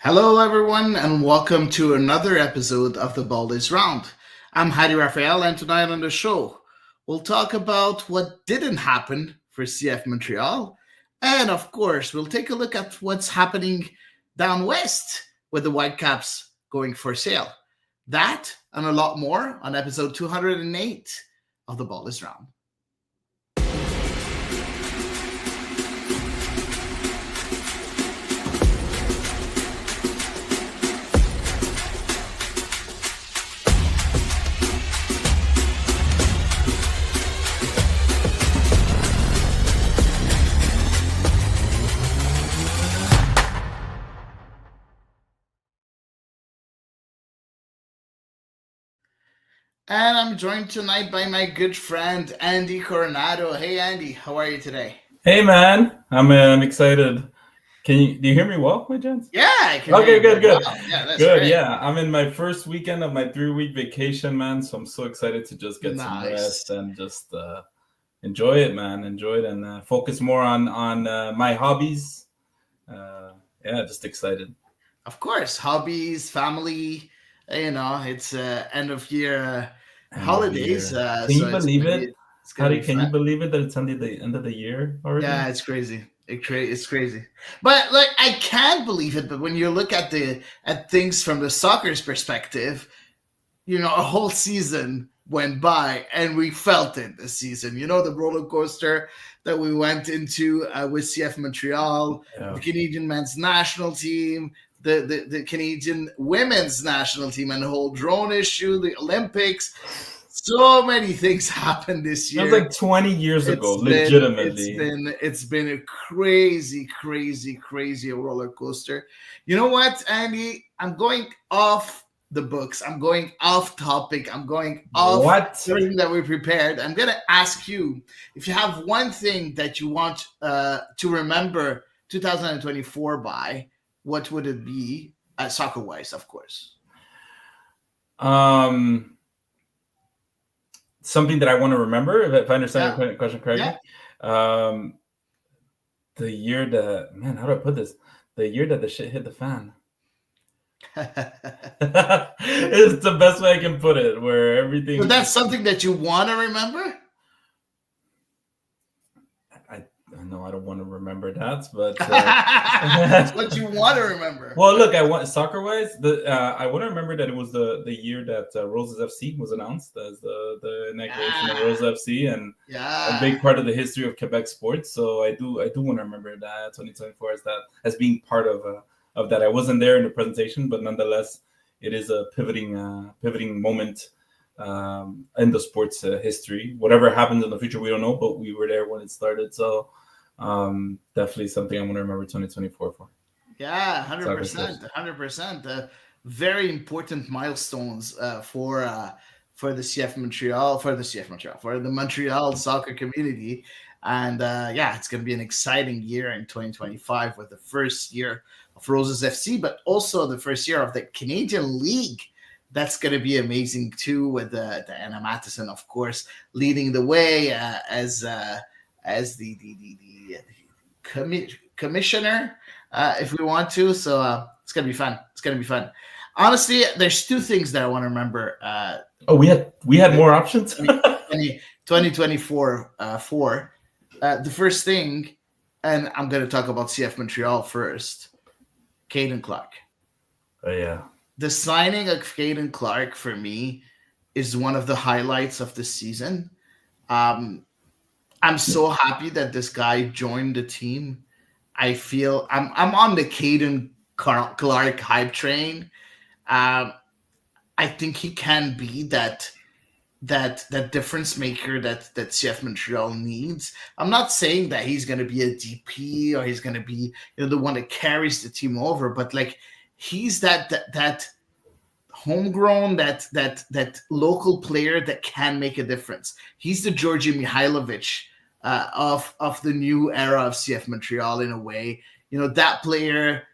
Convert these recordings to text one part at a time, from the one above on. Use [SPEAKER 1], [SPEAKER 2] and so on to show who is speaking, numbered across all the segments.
[SPEAKER 1] Hello, everyone, and welcome to another episode of The Ball is Round. I'm Hady Raphael, and tonight on the show, we'll talk about what didn't happen for CF Montreal, and of course, we'll take a look at what's happening down west with the Whitecaps going for sale. That and a lot more on episode 208 of The Ball is Round. And I'm joined tonight by my good friend, Andy Coronado. Hey, Andy, how are you today?
[SPEAKER 2] Hey, man. I'm excited. Do you hear me well, my gents?
[SPEAKER 1] Yeah, I can
[SPEAKER 2] Okay,
[SPEAKER 1] hear you.
[SPEAKER 2] good.
[SPEAKER 1] Wow. Yeah, that's
[SPEAKER 2] Good,
[SPEAKER 1] great.
[SPEAKER 2] yeah. I'm in my first weekend of my 3-week vacation, man, so I'm so excited to just get some
[SPEAKER 1] Nice.
[SPEAKER 2] rest and just enjoy it, man. Enjoy it and focus more on my hobbies. Yeah, just excited.
[SPEAKER 1] Of course, hobbies, family, it's end of year holidays.
[SPEAKER 2] Can you believe it?
[SPEAKER 1] Can
[SPEAKER 2] you believe it that it's only the end of the year already?
[SPEAKER 1] Yeah, it's crazy. It's crazy. But like, I can't believe it. But when you look at things from the soccer's perspective, a whole season went by and we felt it this season. The roller coaster that we went into with CF Montreal, the Canadian men's national team, the Canadian women's national team, and the whole drone issue, the Olympics. So many things happened this year.
[SPEAKER 2] It was like 20 years ago, legitimately.
[SPEAKER 1] It's been a crazy roller coaster. You know what, Andy? I'm going off the books. I'm going off topic. I'm going off everything that we prepared. I'm going to ask you if you have one thing that you want to remember 2024 by, what would it be, soccer-wise, of course?
[SPEAKER 2] Something that I want to remember, if I understand your question correctly. Yeah. The year that, man, how do I put this? The year that the shit hit the fan. It's the best way I can put it, where everything.
[SPEAKER 1] But that's something that you want to remember?
[SPEAKER 2] No, I don't want to remember that, but
[SPEAKER 1] that's what you want to remember.
[SPEAKER 2] Well, look, I want soccer-wise. I want to remember that it was the year that Roses FC was announced as the inauguration of Roses FC, and a big part of the history of Quebec sports. So I do want to remember that 2024 as being part of that. I wasn't there in the presentation, but nonetheless, it is a pivoting moment in the sports history. Whatever happens in the future, we don't know, but we were there when it started. So definitely something I want to remember 2024 for.
[SPEAKER 1] Yeah, 100%. Very important milestones for the CF Montreal, for the Montreal soccer community. And it's going to be an exciting year in 2025 with the first year of Roses FC, but also the first year of the Canadian League. That's going to be amazing too, with Anna Matheson, of course, leading the way as the commissioner, if we want to. So it's going to be fun. Honestly, there's two things that I want to remember.
[SPEAKER 2] We had more options?
[SPEAKER 1] 2024 the first thing, and I'm going to talk about CF Montreal first, Caden Clark.
[SPEAKER 2] Oh, yeah.
[SPEAKER 1] The signing of Caden Clark, for me, is one of the highlights of the season. I'm so happy that this guy joined the team. I feel I'm on the Caden Clark hype train. I think he can be that difference maker that CF Montreal needs. I'm not saying that he's going to be a DP or he's going to be the one that carries the team over, but like, he's that homegrown, that local player that can make a difference. He's the Georgi Mihailovic of the new era of CF Montreal, in a way. That player,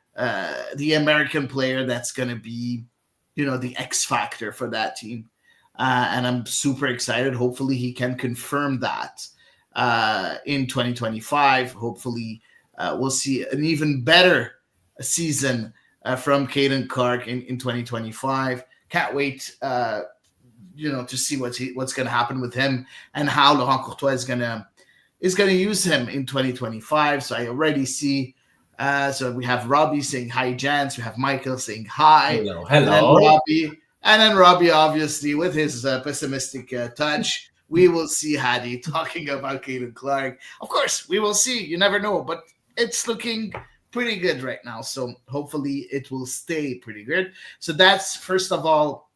[SPEAKER 1] the American player that's going to be, the X factor for that team. And I'm super excited. Hopefully he can confirm that in 2025. Hopefully we'll see an even better season from Caden Clark in 2025. Can't wait, to see what's going to happen with him and how Laurent Courtois is going to use him in 2025. So I already see. So we have Robbie saying hi, Jans. We have Michael saying hi.
[SPEAKER 2] Hello.
[SPEAKER 1] And then Robbie, obviously, with his pessimistic touch. We will see Hady talking about Caden Clark. Of course, we will see. You never know, but it's looking pretty good right now. So hopefully it will stay pretty good. So that's, first of all,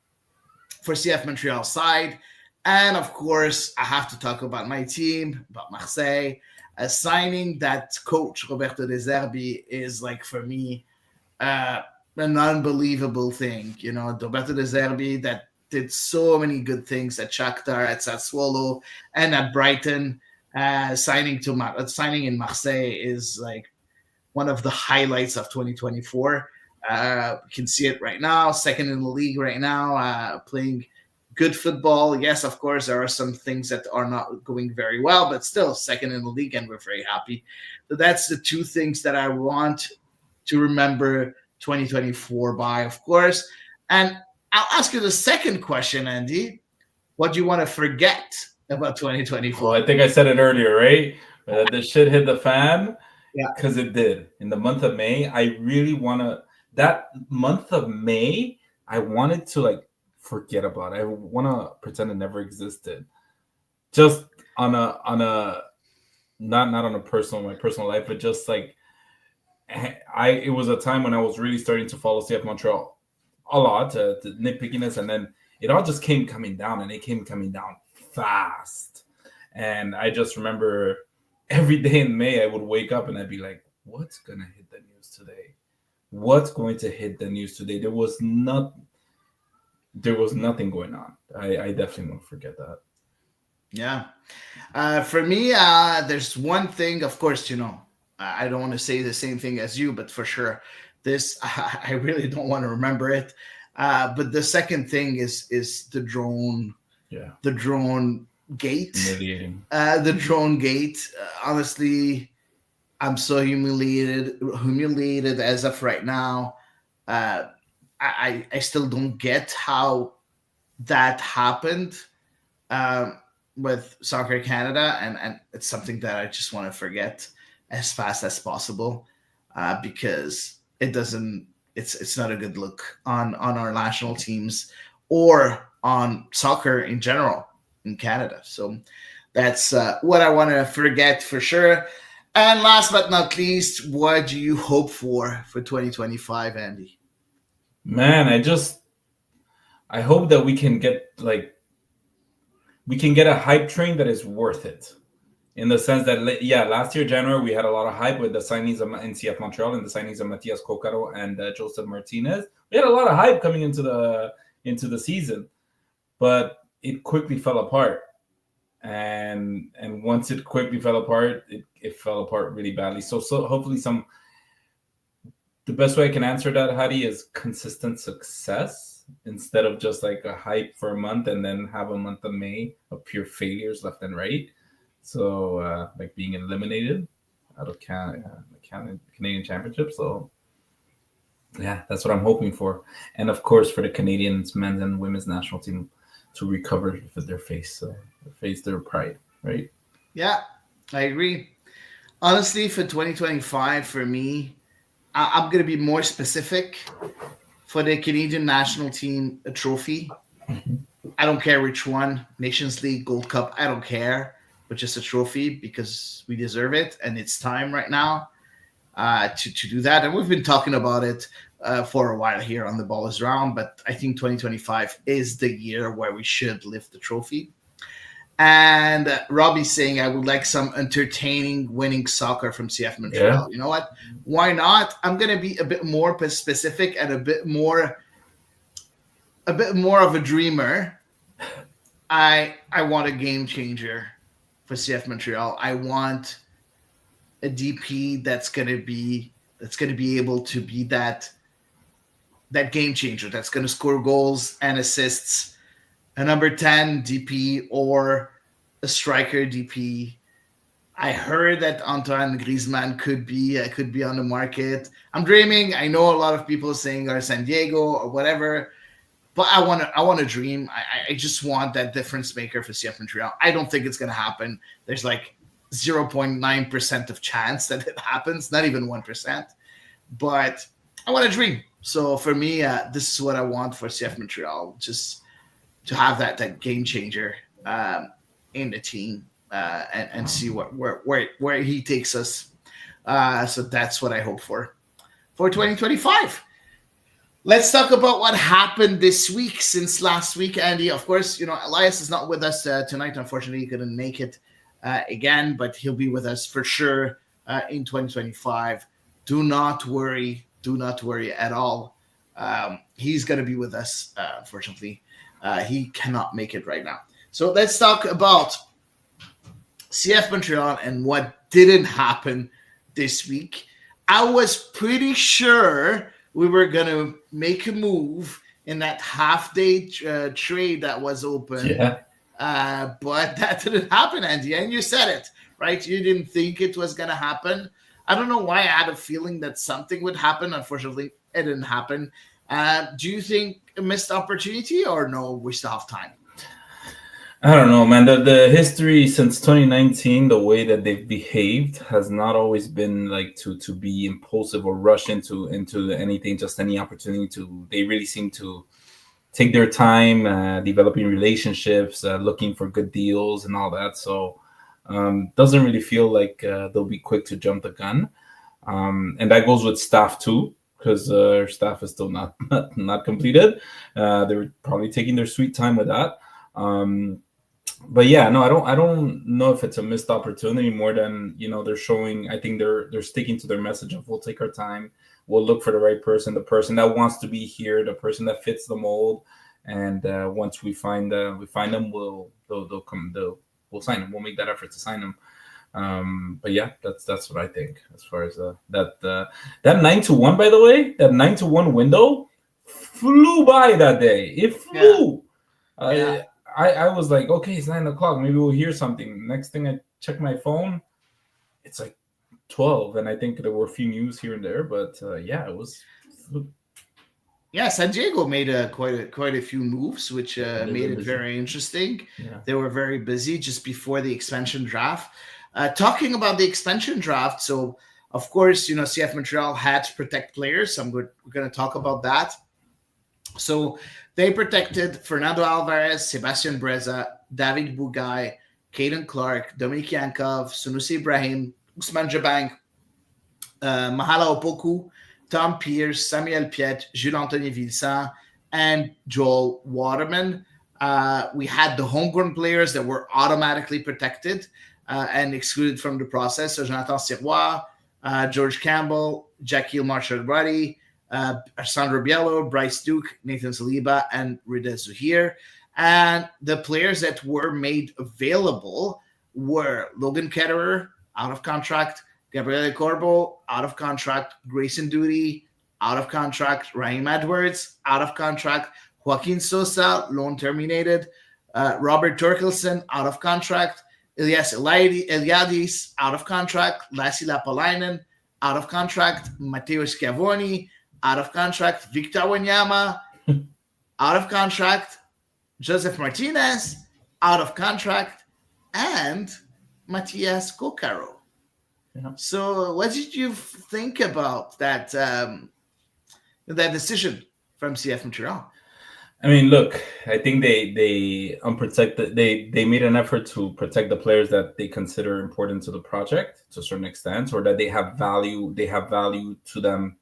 [SPEAKER 1] for CF Montreal side. And of course, I have to talk about my team, about Marseille. Signing that coach, Roberto De Zerbi, is like, for me, an unbelievable thing. Roberto De Zerbi that did so many good things at Shakhtar, at Sassuolo, and at Brighton. Signing in Marseille is like one of the highlights of 2024. You can see it right now, second in the league right now, playing good football. Yes, of course, there are some things that are not going very well, but still second in the league, and we're very happy. So that's the two things that I want to remember 2024 by, of course. And I'll ask you the second question, Andy. What do you want to forget about 2024?
[SPEAKER 2] Well, I think I said it earlier, right? The shit hit the fan. Yeah. Because it did. In the month of May, I really want to... That month of May, I wanted to, forget about it. I want to pretend it never existed. Just on a... Not on my personal life, but just, it was a time when I was really starting to follow CF Montreal a lot, the nitpickiness, and then it all just came coming down, and it came coming down fast. And I just remember every day in May, I would wake up and I'd be like, what's going to hit the news today? What's going to hit the news today? There was nothing going on. I definitely won't forget that.
[SPEAKER 1] Yeah. For me, there's one thing, of course, I don't want to say the same thing as you, but for sure, this, I really don't want to remember it. But the second thing is the drone.
[SPEAKER 2] Yeah.
[SPEAKER 1] The drone gate.
[SPEAKER 2] Humiliating.
[SPEAKER 1] The drone gate. Honestly, I'm so humiliated as of right now. I still don't get how that happened with Soccer Canada, and it's something that I just want to forget as fast as possible, because it's not a good look on our national teams or on soccer in general in Canada. So that's what I want to forget for sure. And last but not least, what do you hope for 2025, Andy?
[SPEAKER 2] Man, I hope that we can get a hype train that is worth it. In the sense that, last year, January, we had a lot of hype with the signings of CF Montreal and the signings of Matias Kokaro and Joseph Martinez. We had a lot of hype coming into the season, but it quickly fell apart. And once it quickly fell apart, it fell apart really badly. So hopefully the best way I can answer that, Hady, is consistent success instead of just a hype for a month and then have a month of May of pure failures left and right. So being eliminated out of Canadian Championship. So yeah, that's what I'm hoping for. And of course, for the Canadians men's and women's national team to recover their their pride, right?
[SPEAKER 1] Yeah, I agree. Honestly, for 2025, for me, I'm going to be more specific. For the Canadian national team, a trophy. I don't care which one, Nations League, Gold Cup, I don't care, but just a trophy, because we deserve it, and it's time right now to do that. And we've been talking about it for a while here on The Ball is Round, but I think 2025 is the year where we should lift the trophy. And Robbie's saying, I would like some entertaining winning soccer from CF Montreal. Yeah. You know what? Why not? I'm going to be a bit more specific and a bit more of a dreamer. I want a game changer for CF Montreal. I want a DP that's going to be able to be that game changer, that's going to score goals and assists. A number 10 DP or a striker DP. I heard that Antoine Griezmann could be on the market. I'm dreaming. I know a lot of people saying are San Diego or whatever, but I want to dream. I just want that difference maker for CF Montreal. I don't think it's gonna happen. There's like 0.9% of chance that it happens, not even 1%. But I want to dream. So for me, this is what I want for CF Montreal, just to have that game changer in the team and see where he takes us. So that's what I hope for 2025. Let's talk about what happened this week since last week, Andy. Of course, Elias is not with us tonight. Unfortunately, he couldn't make it again, but he'll be with us for sure in 2025. Do not worry. Do not worry at all. He's going to be with us, unfortunately. He cannot make it right now. So let's talk about CF Montreal and what didn't happen this week. I was pretty sure we were going to make a move in that half-day trade that was open.
[SPEAKER 2] Yeah.
[SPEAKER 1] But that didn't happen, Andy. And you said it, right? You didn't think it was going to happen. I don't know why I had a feeling that something would happen. Unfortunately, it didn't happen. Do you think a missed opportunity or no, we still have time?
[SPEAKER 2] I don't know, man. The history since 2019, the way that they've behaved has not always been like to be impulsive or rush into anything, just any opportunity to. They really seem to take their time, developing relationships, looking for good deals and all that. So doesn't really feel like they'll be quick to jump the gun. And that goes with staff too, because our staff is still not completed. They're probably taking their sweet time with that. But yeah, no, I don't know if it's a missed opportunity more than, they're showing. I think they're sticking to their message of we'll take our time, we'll look for the right person, the person that wants to be here, the person that fits the mold, and once we find them, they'll come. We'll sign them. We'll make that effort to sign them. But yeah, that's what I think as far as that 9-1. By the way, that 9-1 window flew by that day. It flew.
[SPEAKER 1] Yeah.
[SPEAKER 2] I was like, okay, it's 9:00. Maybe we'll hear something. Next thing I check my phone, it's like 12, and I think there were a few news here and there, but yeah, it was.
[SPEAKER 1] Yeah, San Diego made quite a few moves, which made it very interesting.
[SPEAKER 2] Yeah.
[SPEAKER 1] They were very busy just before the expansion draft. Talking about the expansion draft, so of course, CF Montreal had to protect players. So we're going to talk about that. So they protected Fernando Alvarez, Sebastian Breza, David Bugay, Caden Clark, Dominic Yankov, Sunusi Ibrahim, Ousmane Jabang, Mahala Opoku, Tom Pierce, Samuel Piet, Jules-Anthony Vilsan, and Joel Waterman. We had the homegrown players that were automatically protected and excluded from the process. So Jonathan Sirois, George Campbell, Jackie Marshall-Ruddy, Sandro Biello, Bryce Duke, Nathan Saliba, and Rida Zuhir. And the players that were made available were Logan Ketterer, out of contract, Gabriele Corbo, out of contract, Grayson Duty, out of contract, Raheem Edwards, out of contract, Joaquin Sosa, loan terminated, Robert Torkelson, out of contract, Elias Eliadis, out of contract, Lassi Lapalainen, out of contract, Matteo Schiavoni, out of contract, Victor Wanyama, out of contract, Joseph Martinez, out of contract, and Matias Kokaro. Yeah. So what did you think about that decision from CF Montreal?
[SPEAKER 2] I mean, look, I think they unprotected. They made an effort to protect the players that they consider important to the project to a certain extent, or that they have value. They have value to them,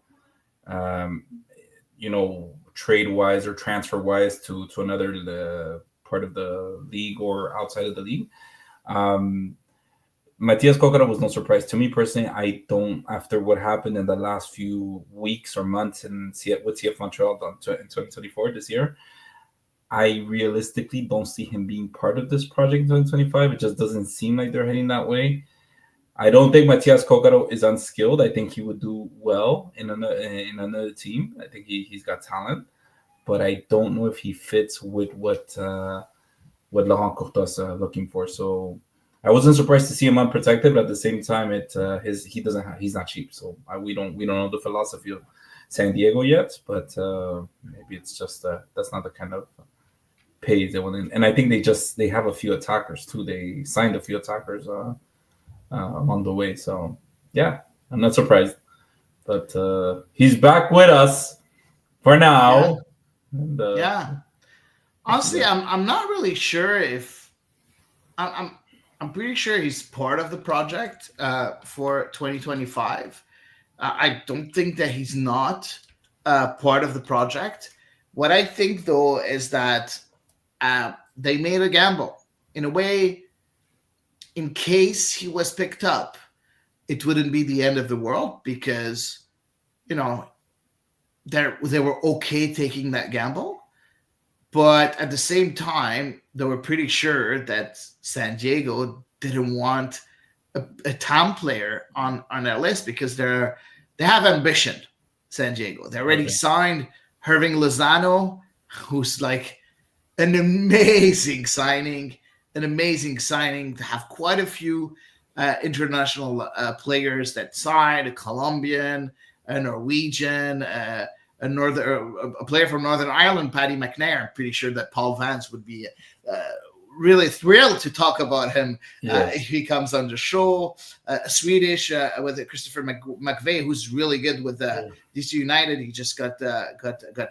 [SPEAKER 2] trade wise or transfer wise to another part of the league or outside of the league. Matias Kokara was no surprise to me personally. I don't, after what happened in the last few weeks or months with CF Montreal in 2024 this year, I realistically don't see him being part of this project in 2025. It just doesn't seem like they're heading that way. I don't think Matias Kokaro is unskilled. I think he would do well in another team. I think he's got talent, but I don't know if he fits with what Laurent Courtois is looking for. So I wasn't surprised to see him unprotected, but at the same time, he's not cheap, so we don't know the philosophy of San Diego yet. But maybe it's just that's not the kind of pay they want. And I think they have a few attackers too. They signed a few attackers on the way, so yeah, I'm not surprised. But he's back with us for now.
[SPEAKER 1] Yeah. And, honestly, I'm not really sure if I'm pretty sure he's part of the project for 2025. I don't think that he's not part of the project. What I think, though, is that they made a gamble. In a way, in case he was picked up, it wouldn't be the end of the world because, you know, they were okay taking that gamble. But at the same time, they were pretty sure that San Diego didn't want a town player on their list because they have ambition. San Diego. They already signed Irving Lozano, who's like an amazing signing. To have quite a few international players that signed: a Colombian, a Norwegian, a player from Northern Ireland, Paddy McNair. I'm pretty sure that Paul Vance would be really thrilled to talk about him if he comes on the show. A Swedish with Christopher McVeigh, who's really good with DC United. He just got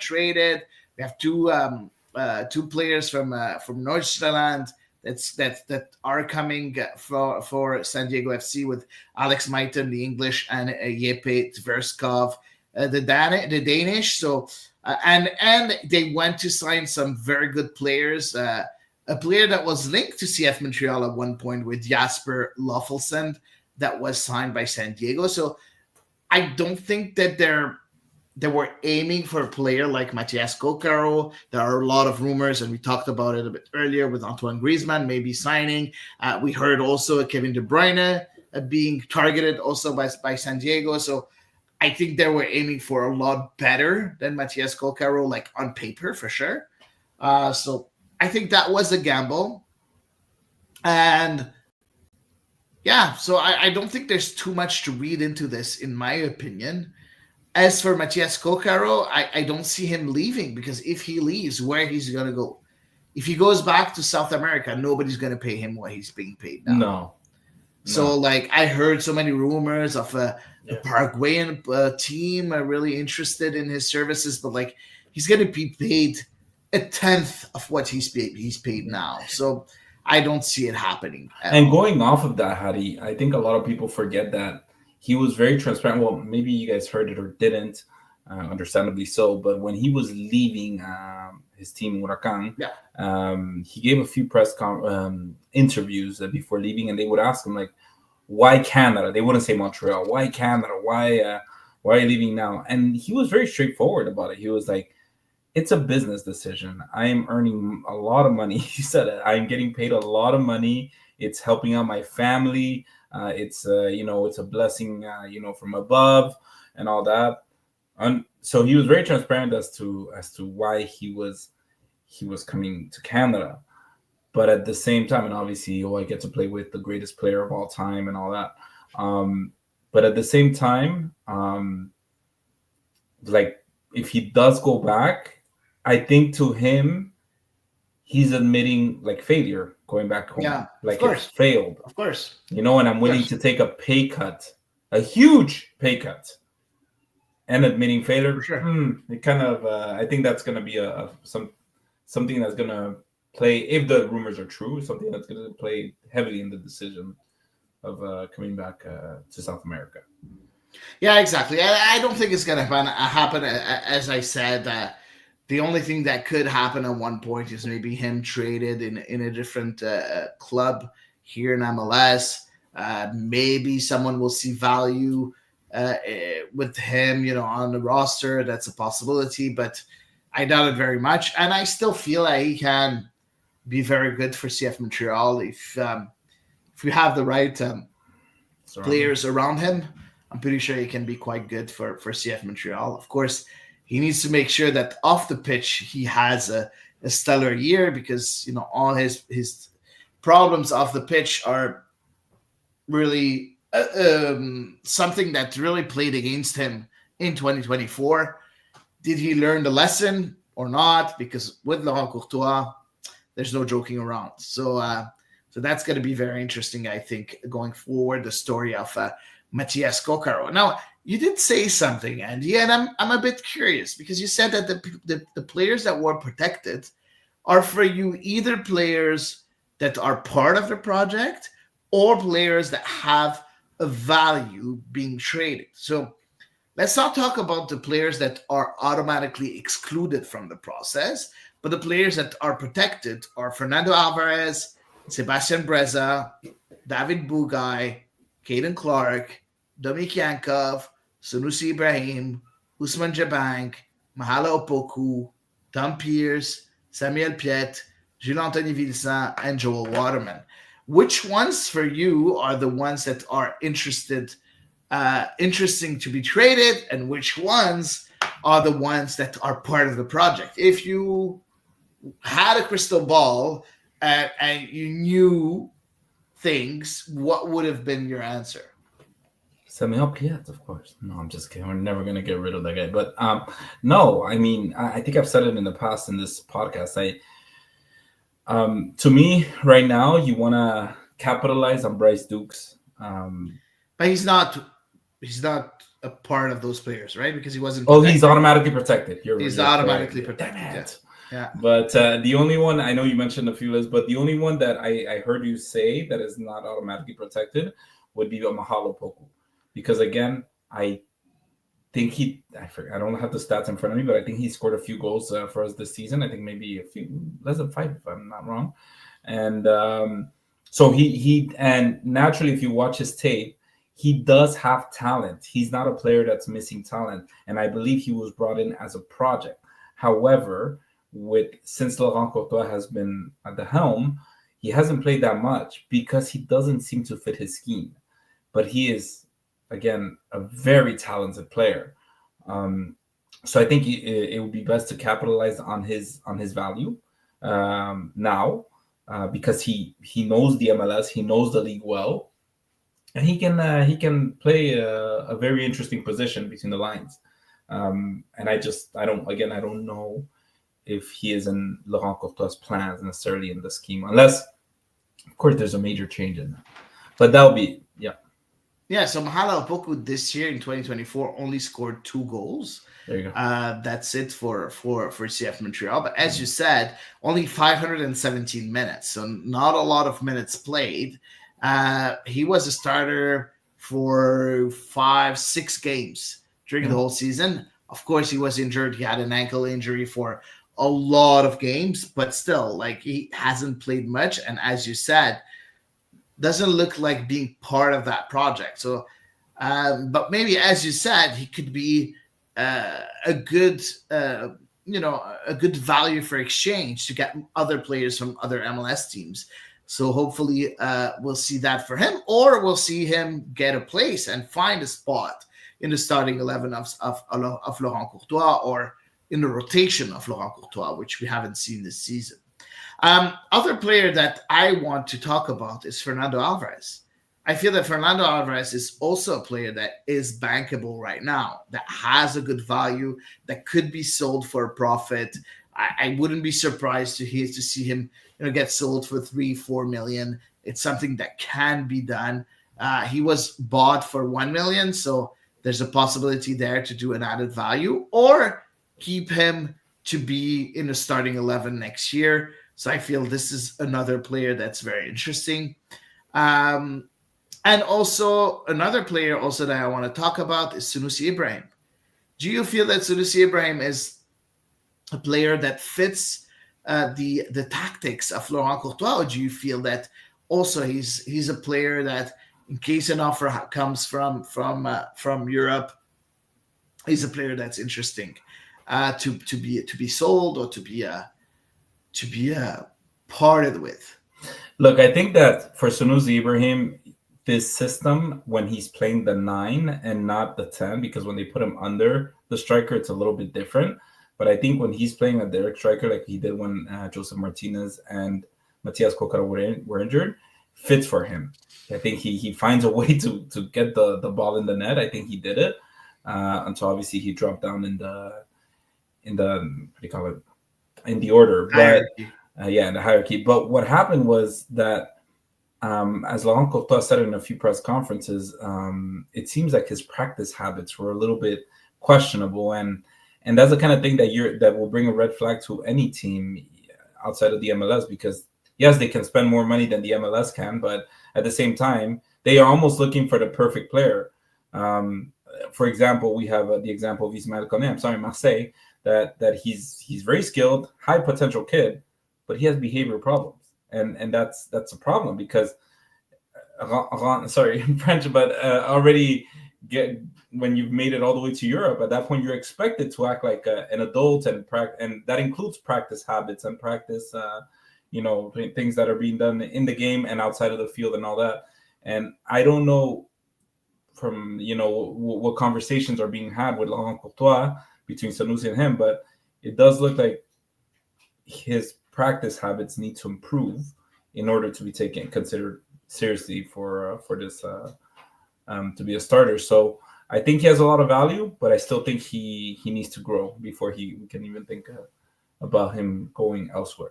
[SPEAKER 1] traded. We have two players from Nordstrand that are coming for San Diego FC with Alex Maiten, the English, and Jeppe Tverskov, the Danish. So and they went to sign some very good players. A player that was linked to CF Montreal at one point with Jasper Loffelsend that was signed by San Diego. So I don't think that they were aiming for a player like Mathias Coccaro. There are a lot of rumors, and we talked about it a bit earlier with Antoine Griezmann maybe signing. We heard also Kevin De Bruyne being targeted also by San Diego. So I think they were aiming for a lot better than Mathias Coccaro, like on paper for sure. So I think that was a gamble. And yeah, so I don't think there's too much to read into this, in my opinion. As for Mathias Coccaro, I don't see him leaving, because if he leaves, where he's going to go? If he goes back to South America, nobody's going to pay him what he's being paid now.
[SPEAKER 2] No.
[SPEAKER 1] So, like, I heard so many rumors of a Paraguayan team really interested in his services, but, like, he's going to be paid a tenth of what he's paid now. So I don't see it happening.
[SPEAKER 2] And going off of that, Hady, I think a lot of people forget that he was very transparent. Well, maybe you guys heard it or didn't, understandably so. But when he was leaving his team, Huracan, he gave a few press interviews before leaving, and they would ask him, like, why Canada? They wouldn't say Montreal. Why Canada? Why are you leaving now? And he was very straightforward about it. He was like, it's a business decision. I am earning a lot of money. He said it. I'm getting paid a lot of money. It's helping out my family. It's a blessing, from above and all that. And so he was very transparent as to why he was coming to Canada. But at the same time, and obviously, I get to play with the greatest player of all time and all that. But at the same time, like, if he does go back, I think to him, he's admitting, like, failure going back home.
[SPEAKER 1] Yeah,
[SPEAKER 2] like, it failed.
[SPEAKER 1] Of course.
[SPEAKER 2] And I'm willing to take a pay cut, a huge pay cut, and admitting failure.
[SPEAKER 1] For sure.
[SPEAKER 2] It kind of, I think that's going to be something that's going to play, if the rumors are true, something that's going to play heavily in the decision of coming back to South America.
[SPEAKER 1] Yeah, exactly. I don't think it's going to happen. As I said, the only thing that could happen at one point is maybe him traded in a different club here in MLS. Maybe someone will see value with him, on the roster. That's a possibility, but I doubt it very much. And I still feel like he can be very good for CF Montreal if we have the right players around him. I'm pretty sure he can be quite good for CF Montreal. Of course, he needs to make sure that off the pitch he has a stellar year, because all his problems off the pitch are really something that really played against him in 2024. Did he learn the lesson or not? Because with Laurent Courtois, there's no joking around. So that's going to be very interesting, I think, going forward. The story of Matias Kokaro. Now, you did say something, Andy, and I'm a bit curious because you said that the players that were protected are for you either players that are part of the project or players that have a value being traded. So let's not talk about the players that are automatically excluded from the process, but the players that are protected are Fernando Alvarez, Sebastian Breza, David Bugay, Caden Clark, Dominic Yankov, Sunusi Ibrahim, Usman Jabank, Mahala Opoku, Tom Pierce, Samuel Piet, Jules-Anthony Vilsan, and Joel Waterman. Which ones for you are the ones that are interesting to be traded, and which ones are the ones that are part of the project? If you had a crystal ball and you knew things, what would have been your answer?
[SPEAKER 2] Samuel Piet, of course. No, I'm just kidding. We're never going to get rid of that guy. But no, I mean, I think I've said it in the past in this podcast. To me, right now, you want to capitalize on Bryce Dukes.
[SPEAKER 1] But he's not a part of those players, right? Because he wasn't
[SPEAKER 2] protected. Oh, he's automatically protected.
[SPEAKER 1] He's automatically protected. Yeah.
[SPEAKER 2] But the only one, I know you mentioned a few lists, but the only one that I heard you say that is not automatically protected would be Mahalo Poku. Because again, I think I don't have the stats in front of me, but I think he scored a few goals for us this season. I think maybe a few, less than 5, if I'm not wrong. And so and naturally, if you watch his tape, he does have talent. He's not a player that's missing talent. And I believe he was brought in as a project. However, since Laurent Courtois has been at the helm, he hasn't played that much because he doesn't seem to fit his scheme. But he is, again, a very talented player. So I think it would be best to capitalize on his value now because he knows the MLS, he knows the league well, and he can play a very interesting position between the lines. And I don't know if he is in Laurent Courtois' plans necessarily in the scheme, unless, of course, there's a major change in that. But that'll be, yeah.
[SPEAKER 1] Yeah, so Mahala Opoku this year in 2024 only scored 2 goals.
[SPEAKER 2] There you go.
[SPEAKER 1] That's it for CF Montreal. But as you said, only 517 minutes, so not a lot of minutes played. He was a starter for 5-6 games during the whole season. Of course, he was injured. He had an ankle injury for a lot of games, but still, like, he hasn't played much. And as you said, doesn't look like being part of that project. So, but maybe, as you said, he could be a good value for exchange to get other players from other MLS teams. So hopefully we'll see that for him, or we'll see him get a place and find a spot in the starting 11 of Laurent Courtois, or in the rotation of Laurent Courtois, which we haven't seen this season. Other player that I want to talk about is Fernando Alvarez. I feel that Fernando Alvarez is also a player that is bankable right now, that has a good value, that could be sold for a profit. I wouldn't be surprised to see him get sold for 3-4 million. It's something that can be done. He was bought for 1 million, so there's a possibility there to do an added value, or keep him to be in the starting 11 next year. So I feel this is another player that's very interesting. And also another player also that I want to talk about is Sunusi Ibrahim. Do you feel that Sunusi Ibrahim is a player that fits the tactics of Laurent Courtois, or do you feel that also he's a player that, in case an offer comes from Europe, he's a player that's interesting to be sold, or to be parted with?
[SPEAKER 2] Look, I think that for Sunusi Ibrahim, this system, when he's playing the 9 and not the 10, because when they put him under the striker, it's a little bit different. But I think when he's playing a direct striker, like he did when Joseph Martinez and Matias Kokara were injured, fits for him. I think he finds a way to get the ball in the net. I think he did it until obviously he dropped down in the what do you call it, in the order,
[SPEAKER 1] hierarchy.
[SPEAKER 2] But in the hierarchy. But what happened was that as Laurent Courtois said in a few press conferences, it seems like his practice habits were a little bit questionable, and that's the kind of thing that will bring a red flag to any team outside of the MLS, because yes, they can spend more money than the MLS can, but at the same time, they are almost looking for the perfect player. For example, we have the example of Ismaël Koné, Marseille, that he's very skilled, high potential kid, but he has behavior problems. And that's a problem, because sorry French, but already when you've made it all the way to Europe, at that point you're expected to act like an adult, and that includes practice habits and practice things that are being done in the game and outside of the field and all that. And I don't know from what conversations are being had with Laurent Courtois between Sanusi and him, but it does look like his practice habits need to improve in order to be considered seriously for this to be a starter. So I think he has a lot of value, but I still think he needs to grow before we can even think about him going elsewhere.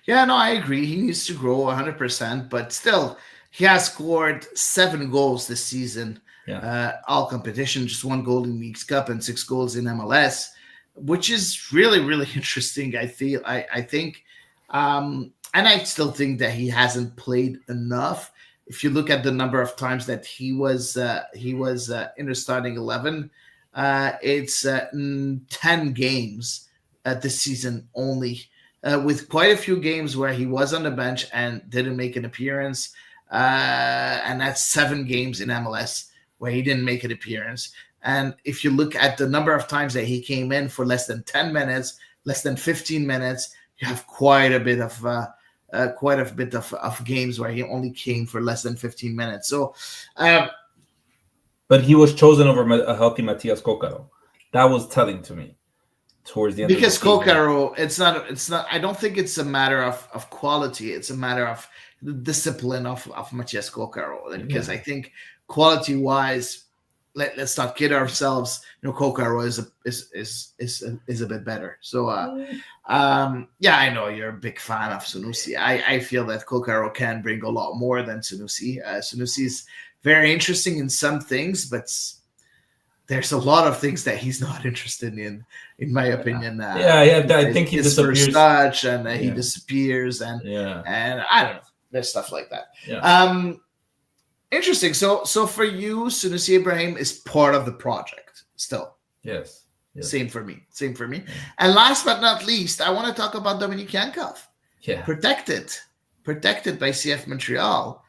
[SPEAKER 1] Yeah, no, I agree. He needs to grow 100%, but still, he has scored 7 goals this season. All competition, just 1 goal in Leagues Cup and 6 goals in MLS, which is really, really interesting. I think, and I still think that he hasn't played enough. If you look at the number of times that he was in the starting 11, it's 10 games this season only, with quite a few games where he was on the bench and didn't make an appearance, and that's 7 games in MLS where he didn't make an appearance. And if you look at the number of times that he came in for less than 10 minutes, less than 15 minutes, you have quite a bit of games where he only came for less than 15 minutes. So,
[SPEAKER 2] but he was chosen over a healthy Matias Coccaro. That was telling to me towards the end.
[SPEAKER 1] Because Coccaro, it's not. I don't think it's a matter of quality. It's a matter of the discipline of Matias Coccaro. Because I think quality-wise, let's not kid ourselves. Coccaro is a bit better. So, I know you're a big fan of Sanusi. I feel that Coccaro can bring a lot more than Sanusi. Sanusi is very interesting in some things, but there's a lot of things that he's not interested in my opinion.
[SPEAKER 2] I think he disappears.
[SPEAKER 1] First touch, and he disappears, and I don't know. There's stuff like that.
[SPEAKER 2] Yeah.
[SPEAKER 1] Interesting. So for you, Sanusi Ibrahim is part of the project still.
[SPEAKER 2] Yes.
[SPEAKER 1] Same for me. Yeah. And last but not least, I want to talk about Dominique Yankov.
[SPEAKER 2] Yeah.
[SPEAKER 1] Protected by CF Montreal.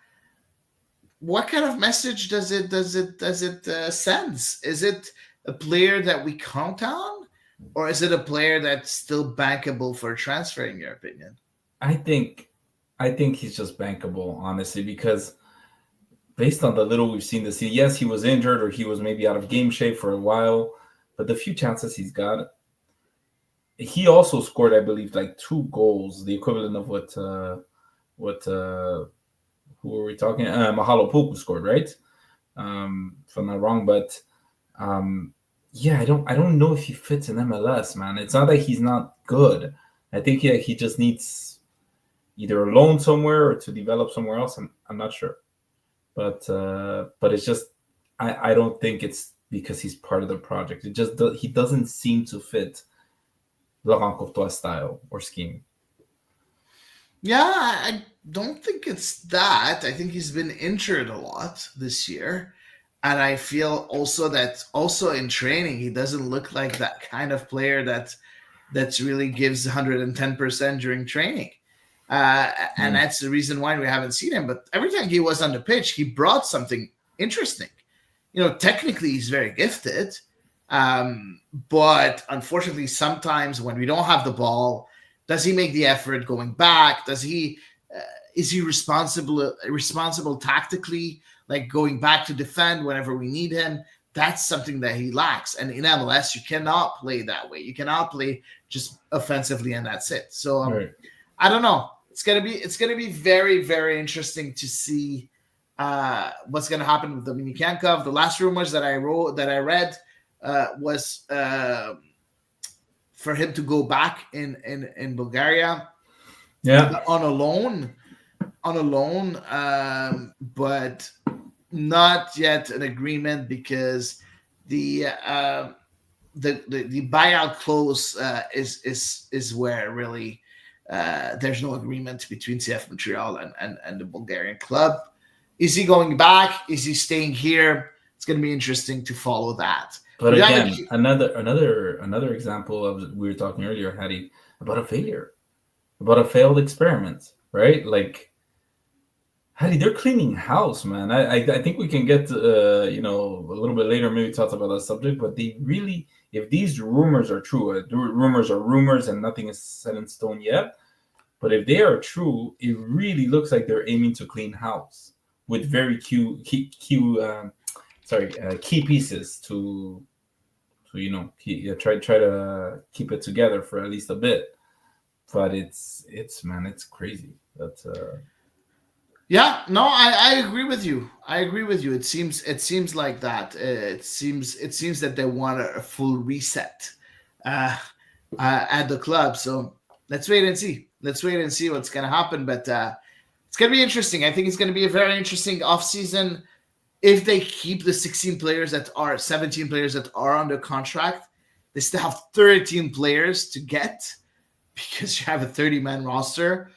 [SPEAKER 1] What kind of message does it send? Is it a player that we count on, or is it a player that's still bankable for a transfer, in your opinion?
[SPEAKER 2] I think he's just bankable, honestly, because based on the little we've seen this season, yes, he was injured or he was maybe out of game shape for a while, but the few chances he's got, he also scored, I believe, like 2 goals, the equivalent of what who were we talking? Mahalo Puku scored, right? If I'm not wrong, but I don't know if he fits in MLS, man. It's not that he's not good. I think he just needs either a loan somewhere or to develop somewhere else. I'm not sure, but it's just I don't think it's because he's part of the project. It just he doesn't seem to fit Laurent Courtois' style or scheme.
[SPEAKER 1] Yeah, I don't think it's that. I think he's been injured a lot this year. And I feel also that in training, he doesn't look like that kind of player that really gives 110% during training. And that's the reason why we haven't seen him. But every time he was on the pitch, he brought something interesting. Technically, he's very gifted. But unfortunately, sometimes when we don't have the ball, does he make the effort going back? Does he is he responsible tactically, like going back to defend whenever we need him? That's something that he lacks. And in MLS, you cannot play that way. You cannot play just offensively and that's it. So I don't know. it's gonna be very, very interesting to see what's gonna happen with Dominikankov. The last rumors that I read was for him to go back in Bulgaria, on a loan, but not yet an agreement because the buyout clause is where really there's no agreement between CF Montreal and the Bulgarian club. Is he going back? Is he staying here? It's going to be interesting to follow that.
[SPEAKER 2] But again, another example of, we were talking earlier, Hady, about a failure, about a failed experiment, right? Like, Hady, they're cleaning house, man. I think we can get a little bit later, maybe talk about that subject. But they really, if these rumors are true, rumors are rumors and nothing is set in stone yet. But if they are true, it really looks like they're aiming to clean house with very key pieces to try to keep it together for at least a bit. But it's crazy. That's
[SPEAKER 1] Yeah, no, I agree with you. It seems like that. It seems that they want a full reset at the club. So let's wait and see. Let's wait and see what's going to happen. But it's going to be interesting. I think it's going to be a very interesting offseason. If they keep the 17 players that are under contract, they still have 13 players to get because you have a 30-man roster.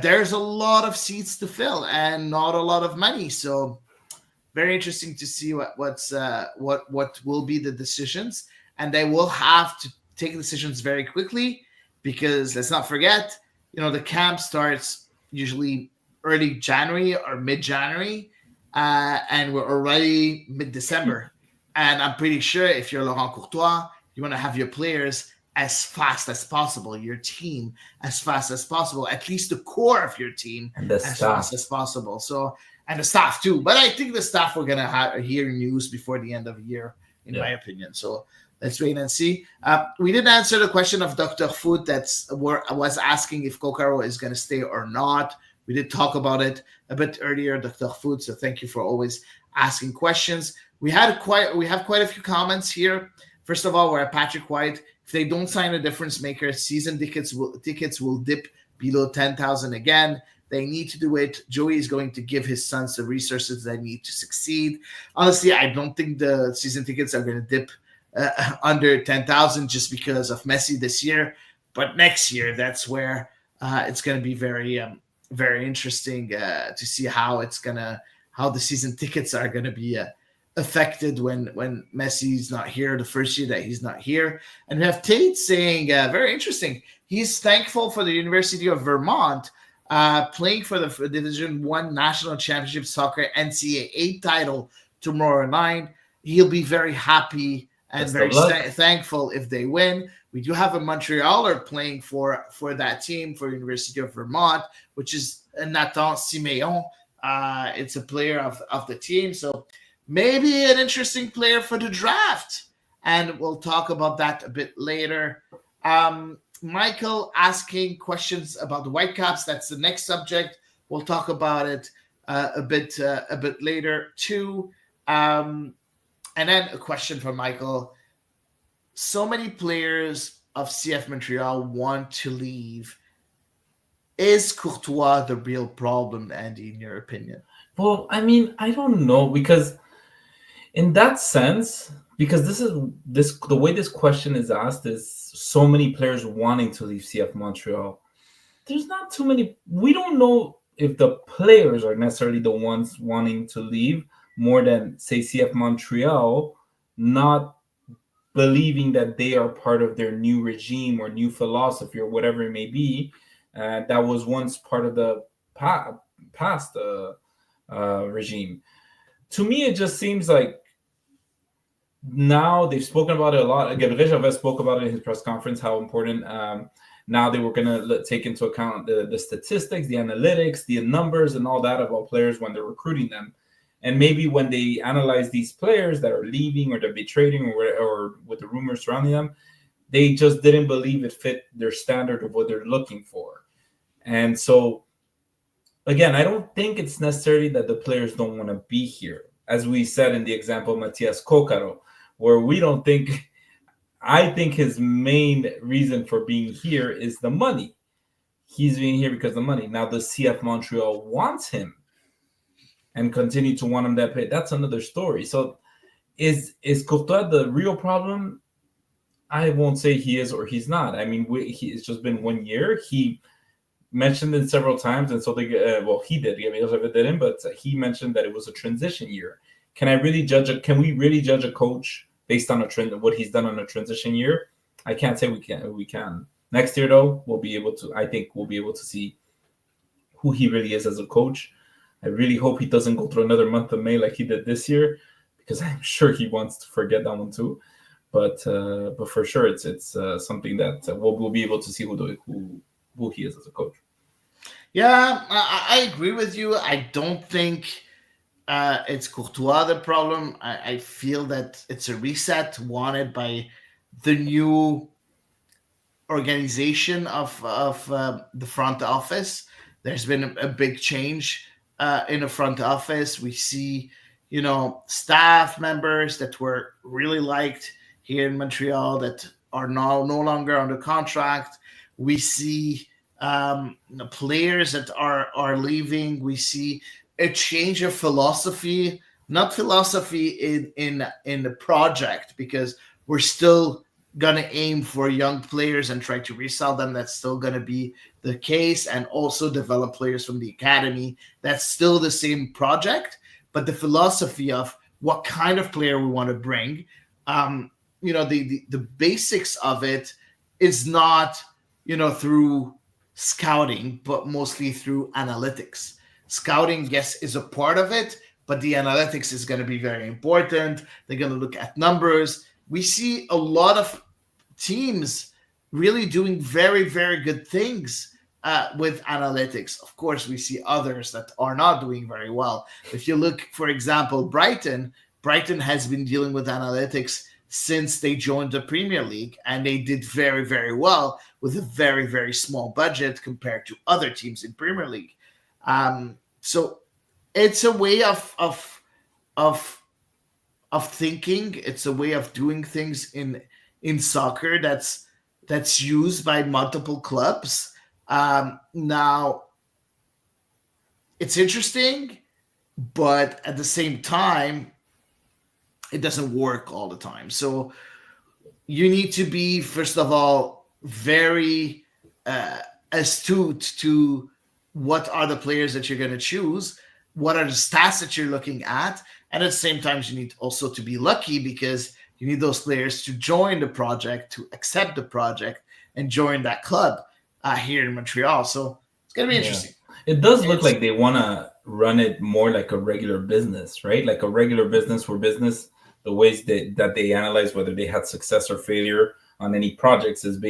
[SPEAKER 1] There's a lot of seats to fill and not a lot of money. So very interesting to see what will be the decisions. And they will have to take decisions very quickly because let's not forget, the camp starts usually early January or mid-January. And we're already mid-December. And I'm pretty sure if you're Laurent Courtois, you want to have your players as fast as possible, your team as fast as possible, at least the core of your team fast as possible. So, and the staff too. But I think the staff we're going to hear news before the end of the year, in my opinion. So let's wait and see. We didn't answer the question of Dr. Foot that was asking if Kokaro is going to stay or not. We did talk about it a bit earlier, Dr. Food. So thank you for always asking questions. We have quite a few comments here. First of all, we're at Patrick White. If they don't sign a difference maker, season tickets will dip below 10,000 again. They need to do it. Joey is going to give his sons the resources they need to succeed. Honestly, I don't think the season tickets are going to dip under 10,000 just because of Messi this year. But next year, that's where it's going to be very interesting to see how the season tickets are gonna be affected when Messi's not here, the first year that he's not here. And we have Tate saying, very interesting, he's thankful for the University of Vermont playing for the Division I National Championship Soccer NCAA title tomorrow night. He'll be very happy and very thankful if they win. We do have a Montrealer playing for that team, for University of Vermont, which is Nathan Simeon. It's a player of the team. So maybe an interesting player for the draft. And we'll talk about that a bit later. Michael asking questions about the Whitecaps. That's the next subject. We'll talk about it a bit later too. And then a question from Michael. So many players of CF Montreal want to leave. Is Courtois the real problem, Andy, in your opinion?
[SPEAKER 2] Well, I mean, I don't know, because in that sense, because the way this question is asked is so many players wanting to leave CF Montreal. There's not too many. We don't know if the players are necessarily the ones wanting to leave more than, say, CF Montreal not believing that they are part of their new regime or new philosophy or whatever it may be, that was once part of the past regime. To me, it just seems like now they've spoken about it a lot. Again, Rejavet spoke about it in his press conference, how important now they were going to take into account the statistics, the analytics, the numbers, and all that about players when they're recruiting them. And maybe when they analyze these players that are leaving or they're trading or with the rumors surrounding them, they just didn't believe it fit their standard of what they're looking for. And so, again, I don't think it's necessarily that the players don't want to be here. As we said in the example of Matias Kokaro, where we don't think, I think his main reason for being here is the money. He's being here because of the money. Now, the CF Montreal wants him and continue to want him that pay. That's another story. So is Courtois the real problem? I won't say he is or he's not. I mean, it's just been 1 year. He mentioned it several times, and so he did. Didn't, but he mentioned that it was a transition year. Can we really judge a coach based on a trend, what he's done on a transition year? I can't say we can. Next year, though, I think we'll be able to see who he really is as a coach. I really hope he doesn't go through another month of May like he did this year, because I'm sure he wants to forget that one too. But for sure, it's something that we'll be able to see who he is as a coach.
[SPEAKER 1] Yeah, I agree with you. I don't think it's Courtois the problem. I feel that it's a reset wanted by the new organization of the front office. There's been a big change in the front office. We see, staff members that were really liked here in Montreal that are now no longer under contract. We see players that are leaving. We see a change of philosophy, not philosophy in the project, because we're still gonna aim for young players and try to resell them. That's still gonna be the case, and also develop players from the academy. That's still the same project, but the philosophy of what kind of player we want to bring, the basics of it is not through scouting, but mostly through analytics. Scouting, yes, is a part of it, but the analytics is going to be very important. They're going to look at numbers. We see a lot of teams really doing very, very good things with analytics. Of course, we see others that are not doing very well. If you look, for example, Brighton has been dealing with analytics since they joined the Premier League, and they did very, very well with a very, very small budget compared to other teams in Premier League. So it's a way of thinking. It's a way of doing things in soccer that's used by multiple clubs. Now, it's interesting, but at the same time, it doesn't work all the time. So you need to be, first of all, very astute to what are the players that you're going to choose, what are the stats that you're looking at, and at the same time, you need also to be lucky, because you need those players to join the project, to accept the project, and join that club here in Montreal. So it's going to be interesting.
[SPEAKER 2] It does look like they want to run it more like a regular business, right? Like a regular business for business. The ways that they analyze whether they had success or failure on any projects is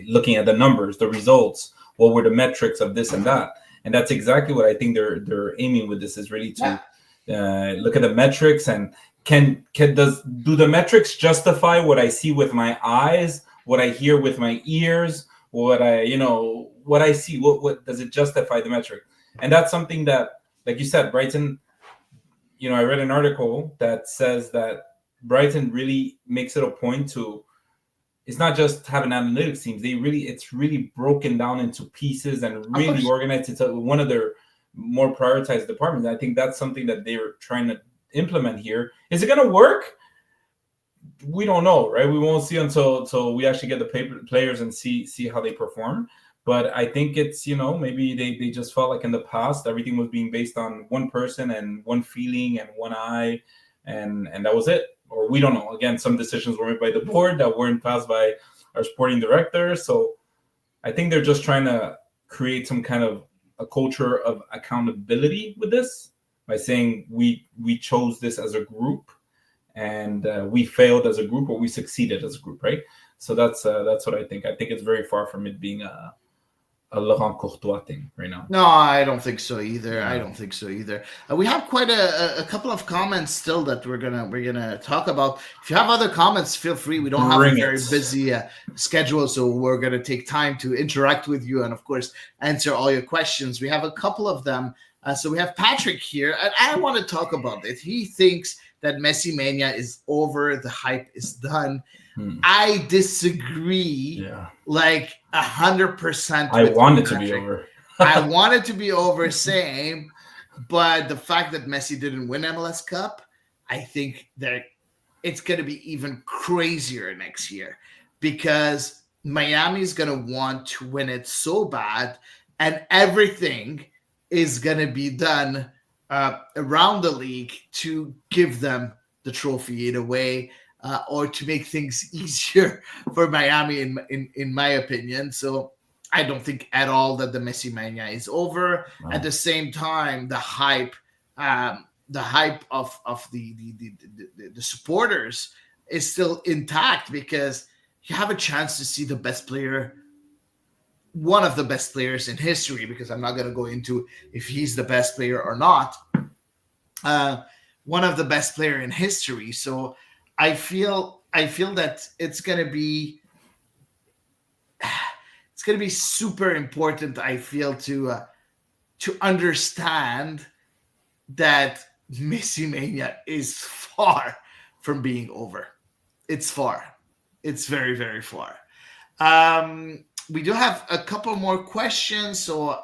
[SPEAKER 2] looking at the numbers, the results, what were the metrics of this and that. And that's exactly what I think they're aiming with this, is really to look at the metrics, and do the metrics justify what I see with my eyes, what I hear with my ears, what I see, what does it justify the metric? And that's something that, like you said, Brighton, I read an article that says that Brighton really makes it a point to, it's not just having analytics teams. It's really broken down into pieces and really organized into one of their more prioritized departments. I think that's something that they're trying to implement here. Is it going to work? We don't know, right? We won't see until we actually get the players and see how they perform. But I think it's, maybe they just felt like in the past, everything was being based on one person and one feeling and one eye, and that was it. Or we don't know. Again, some decisions were made by the board that weren't passed by our sporting director. So I think they're just trying to create some kind of a culture of accountability with this, by saying we chose this as a group, and we failed as a group, or we succeeded as a group, right? So that's what I think. I think it's very far from it being a Laurent Courtois thing right now.
[SPEAKER 1] No, I don't think so either. Yeah. I don't think so either. We have quite a couple of comments still that we're gonna talk about. If you have other comments, feel free. We don't have a very busy schedule, so we're gonna take time to interact with you and, of course, answer all your questions. We have a couple of them. So we have Patrick here, and I want to talk about it. He thinks that Messi Mania is over. The hype is done. I disagree, like 100%.
[SPEAKER 2] I want it to be over.
[SPEAKER 1] I want it to be over, same. But the fact that Messi didn't win MLS Cup, I think that it's going to be even crazier next year because Miami's going to want to win it so bad, and everything is going to be done around the league to give them the trophy in a way. Or to make things easier for Miami, in my opinion. So I don't think at all that the Messi Mania is over. Wow. At the same time, the hype of the supporters is still intact because you have a chance to see the best player, one of the best players in history, because I'm not going to go into if he's the best player or not. One of the best player in history. So I feel that it's gonna be super important. I feel to understand that Messi Mania is far from being over. It's far. It's very, very far. We do have a couple more questions, so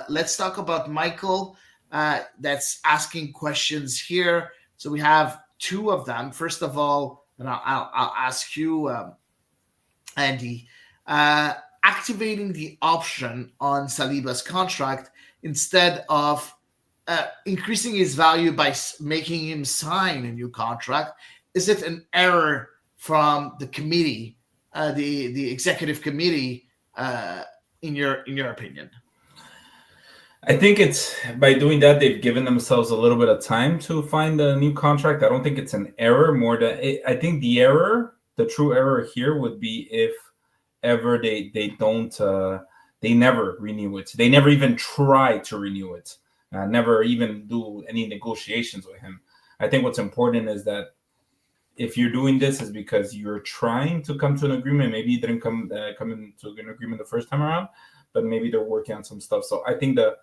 [SPEAKER 1] let's talk about Michael. That's asking questions here. So we have two of them. First of all, and I'll ask you, Andy, activating the option on Saliba's contract instead of increasing his value by making him sign a new contract, is it an error from the committee, the executive committee, in your opinion?
[SPEAKER 2] I think it's by doing that, they've given themselves a little bit of time to find a new contract. I don't think it's an error. I think the true error here would be if ever they never renew it. They never even try to renew it. Never even do any negotiations with him. I think what's important is that if you're doing this is because you're trying to come to an agreement. Maybe you didn't come into an agreement the first time around, but maybe they're working on some stuff. So I think that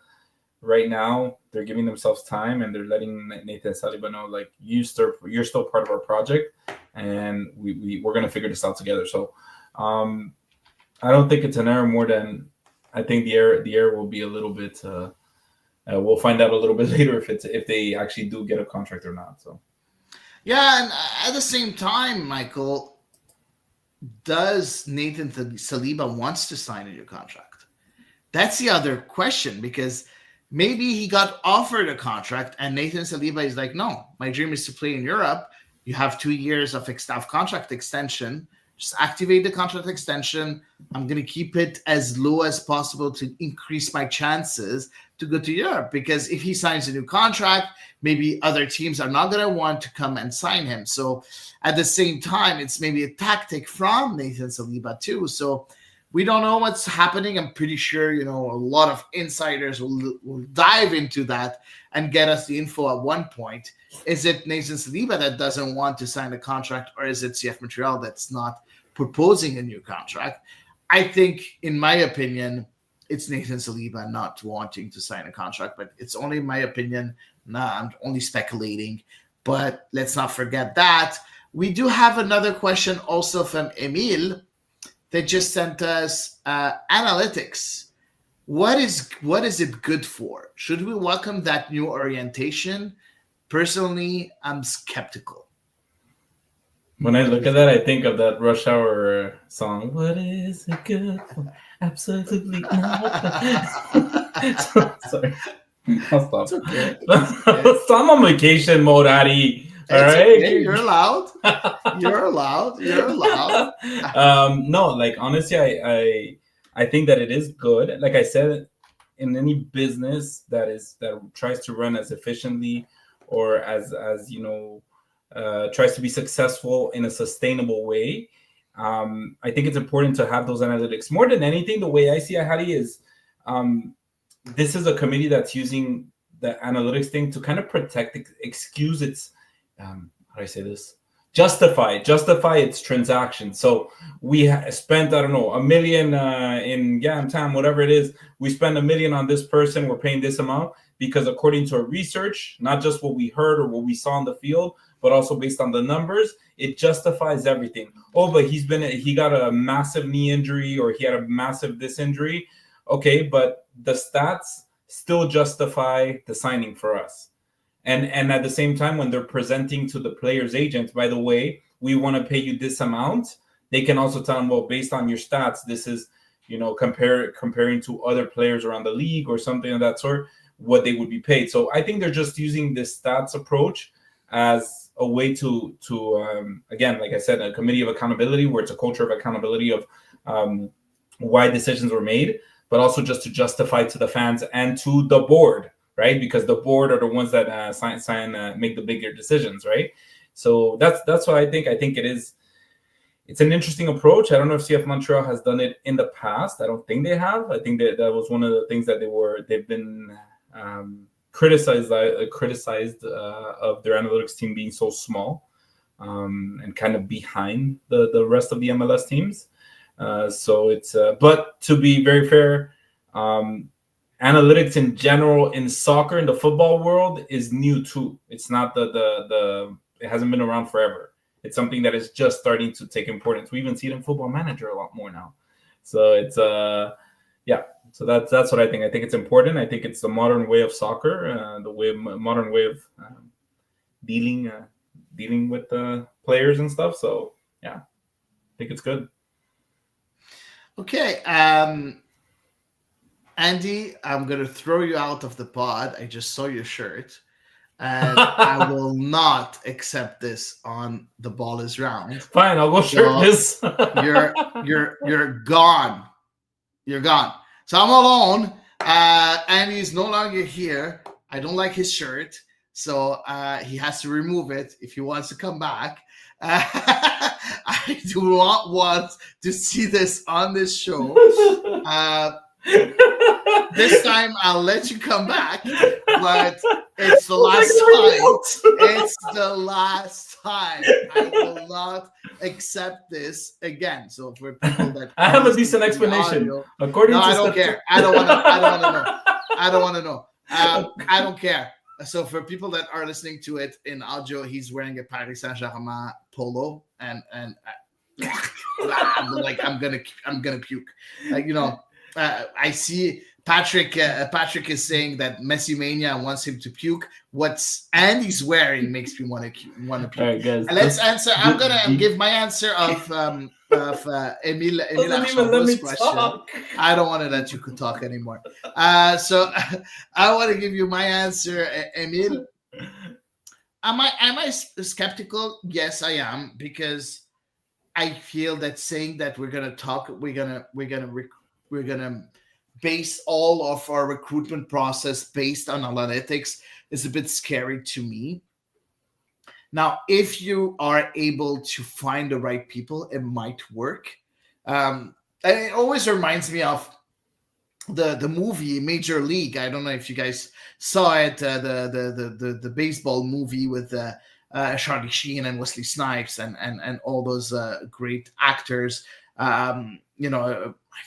[SPEAKER 2] right now they're giving themselves time and they're letting Nathan Saliba know, like, you're still part of our project, and we're going to figure this out together. So I don't think it's an error more than I think the error will be a little bit. We'll find out a little bit later if they actually do get a contract or not. So
[SPEAKER 1] yeah, and at the same time, Michael, does Nathan Saliba wants to sign a new contract? That's the other question, because maybe he got offered a contract and Nathan Saliba is like, no, my dream is to play in Europe. You have 2 years of contract extension. Just activate the contract extension. I'm going to keep it as low as possible to increase my chances to go to Europe. Because if he signs a new contract, maybe other teams are not going to want to come and sign him. So at the same time, it's maybe a tactic from Nathan Saliba too. So we don't know what's happening. I'm pretty sure, a lot of insiders will dive into that and get us the info at one point. Is it Nathan Saliba that doesn't want to sign a contract, or is it CF Montreal that's not proposing a new contract? I think, in my opinion, it's Nathan Saliba not wanting to sign a contract, but it's only my opinion. I'm only speculating, but let's not forget that. We do have another question also from Emile that just sent us analytics. What is it good for? Should we welcome that new orientation? Personally, I'm skeptical.
[SPEAKER 2] When I look at that, I think of that Rush Hour song. What is it good for? Absolutely not. Sorry. I'll stop.
[SPEAKER 1] It's okay.
[SPEAKER 2] I'm on vacation mode, Hady. All right.
[SPEAKER 1] Okay. You're allowed. You're allowed.
[SPEAKER 2] No, like, honestly, I think that it is good. Like I said, in any business that tries to run as efficiently or as tries to be successful in a sustainable way, I think it's important to have those analytics. More than anything, the way I see it, Hady, is this is a committee that's using the analytics thing to kind of protect, excuse its, how do I say this? Justify its transactions. So we spent, I don't know, $1 million in Gam Tam, whatever it is. We spend $1 million on this person. We're paying this amount because according to our research, not just what we heard or what we saw on the field, but also based on the numbers, it justifies everything. Oh, but he got a massive knee injury or he had a massive this injury. Okay, but the stats still justify the signing for us. And at the same time, when they're presenting to the player's agent, by the way, we want to pay you this amount, they can also tell them, well, based on your stats, this is, comparing to other players around the league or something of that sort, what they would be paid. So I think they're just using this stats approach as a way to again, like I said, a committee of accountability where it's a culture of accountability of why decisions were made, but also just to justify to the fans and to the board, right? Because the board are the ones that make the bigger decisions, right? So that's what I think. I think it's an interesting approach. I don't know if CF Montreal has done it in the past. I don't think they have. I think that was one of the things that they've been criticized of their analytics team being so small and kind of behind the rest of the MLS teams. So it's but to be very fair, analytics in general in soccer, in the football world, is new too. It's not it hasn't been around forever. It's something that is just starting to take importance. We even see it in Football Manager a lot more now. So it's yeah. So that's what I think. I think it's important. I think it's the modern way of soccer, modern way of dealing with the players and stuff. So yeah, I think it's good.
[SPEAKER 1] Okay. Andy, I'm going to throw you out of the pod. I just saw your shirt. And I will not accept this on The Ball Is Round.
[SPEAKER 2] Fine, I'll go shirtless.
[SPEAKER 1] You're gone. You're gone. So I'm alone. Andy's no longer here. I don't like his shirt. So he has to remove it if he wants to come back. I do not want to see this on this show. This time I'll let you come back, but it's the last time. It's the last time. I will not accept this again. So for people that
[SPEAKER 2] I have a decent explanation. According to
[SPEAKER 1] I don't care. I don't want to know. I don't want to know. I don't care. So for people that are listening to it in audio, he's wearing a Paris Saint-Germain polo, and I'm gonna puke. I see Patrick is saying that Messi Mania wants him to puke. What Andy's wearing makes me want to puke.
[SPEAKER 2] All right, guys.
[SPEAKER 1] Let's answer. I'm gonna give my answer of Emile Archambault's question. Talk. I don't want to let you talk anymore. So I want to give you my answer, Emile. Am I skeptical? Yes, I am, because I feel that saying that we're gonna base all of our recruitment process based on analytics is a bit scary to me. Now, if you are able to find the right people, it might work. And it always reminds me of the movie Major League. I don't know if you guys saw it, the baseball movie with Charlie Sheen and Wesley Snipes and all those great actors. I don't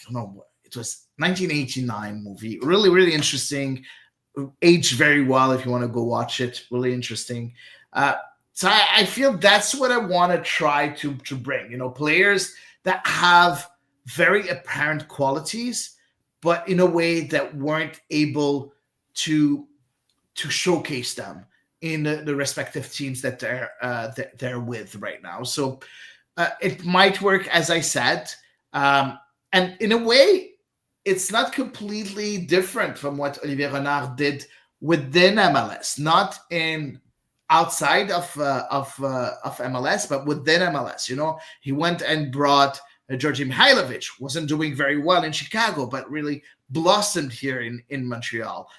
[SPEAKER 1] know. It was 1989 movie. Really, really interesting. Aged very well if you want to go watch it. Really interesting. So I feel that's what I want to try to bring. Players that have very apparent qualities, but in a way that weren't able to showcase them in the respective teams that they're with right now. So it might work, as I said. And in a way, it's not completely different from what Olivier Renard did within MLS, not outside of MLS, but within MLS. He went and brought Georgi Mihailovic, wasn't doing very well in Chicago, but really blossomed here in Montreal.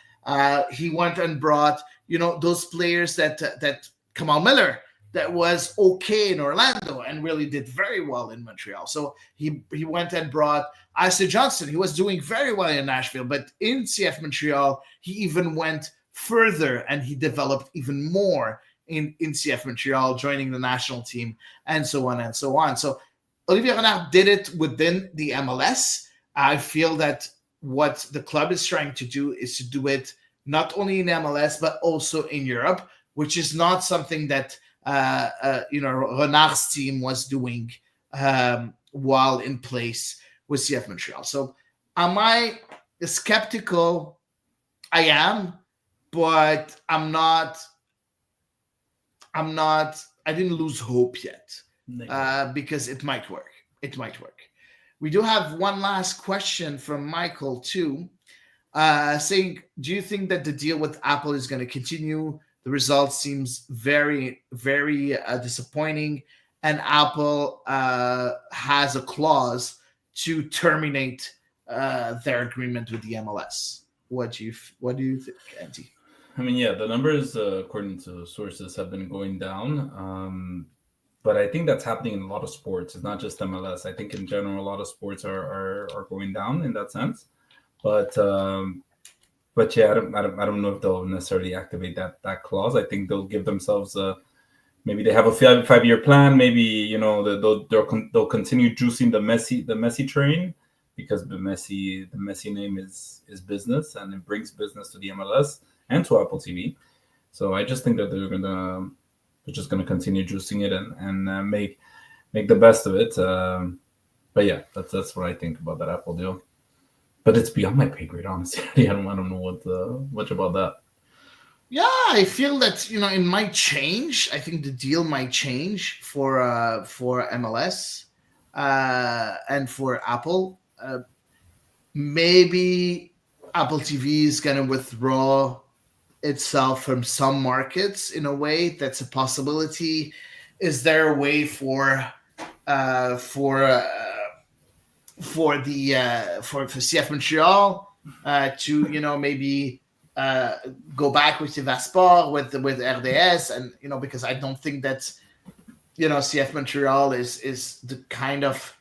[SPEAKER 1] He went and brought those players that Kamal Miller that was okay in Orlando and really did very well in Montreal. So he went and brought Isaiah Johnston. He was doing very well in Nashville, but in CF Montreal, he even went further and he developed even more in CF Montreal, joining the national team, and so on and so on. So Olivier Renard did it within the MLS. I feel that what the club is trying to do is to do it not only in MLS, but also in Europe, which is not something that Renard's team was doing while in place with CF Montreal. So am I skeptical? I am, but I'm not. I didn't lose hope yet because it might work. It might work. We do have one last question from Michael too, saying, "Do you think that the deal with Apple is going to continue? The result seems very, very disappointing, and Apple has a clause to terminate their agreement with the MLS." What do you think, Andy?
[SPEAKER 2] I mean, yeah, the numbers, according to sources, have been going down. But I think that's happening in a lot of sports. It's not just MLS. I think in general, a lot of sports are going down in that sense. But yeah, I don't know if they'll necessarily activate that clause. I think they'll give themselves maybe they have a 5-year plan. Maybe they'll continue juicing the Messi train, because the Messi name is business, and it brings business to the MLS and to Apple TV. So I just think that they're just gonna continue juicing it and make the best of it. But yeah, that's what I think about that Apple deal. But it's beyond my pay grade, honestly. I don't know what much about that.
[SPEAKER 1] Yeah, I feel that it might change. I think the deal might change for MLS and for Apple. Maybe Apple TV is gonna withdraw itself from some markets in a way. That's a possibility. Is there a way for CF Montreal to maybe go back with Sport with RDS, and because I don't think that CF Montreal is the kind of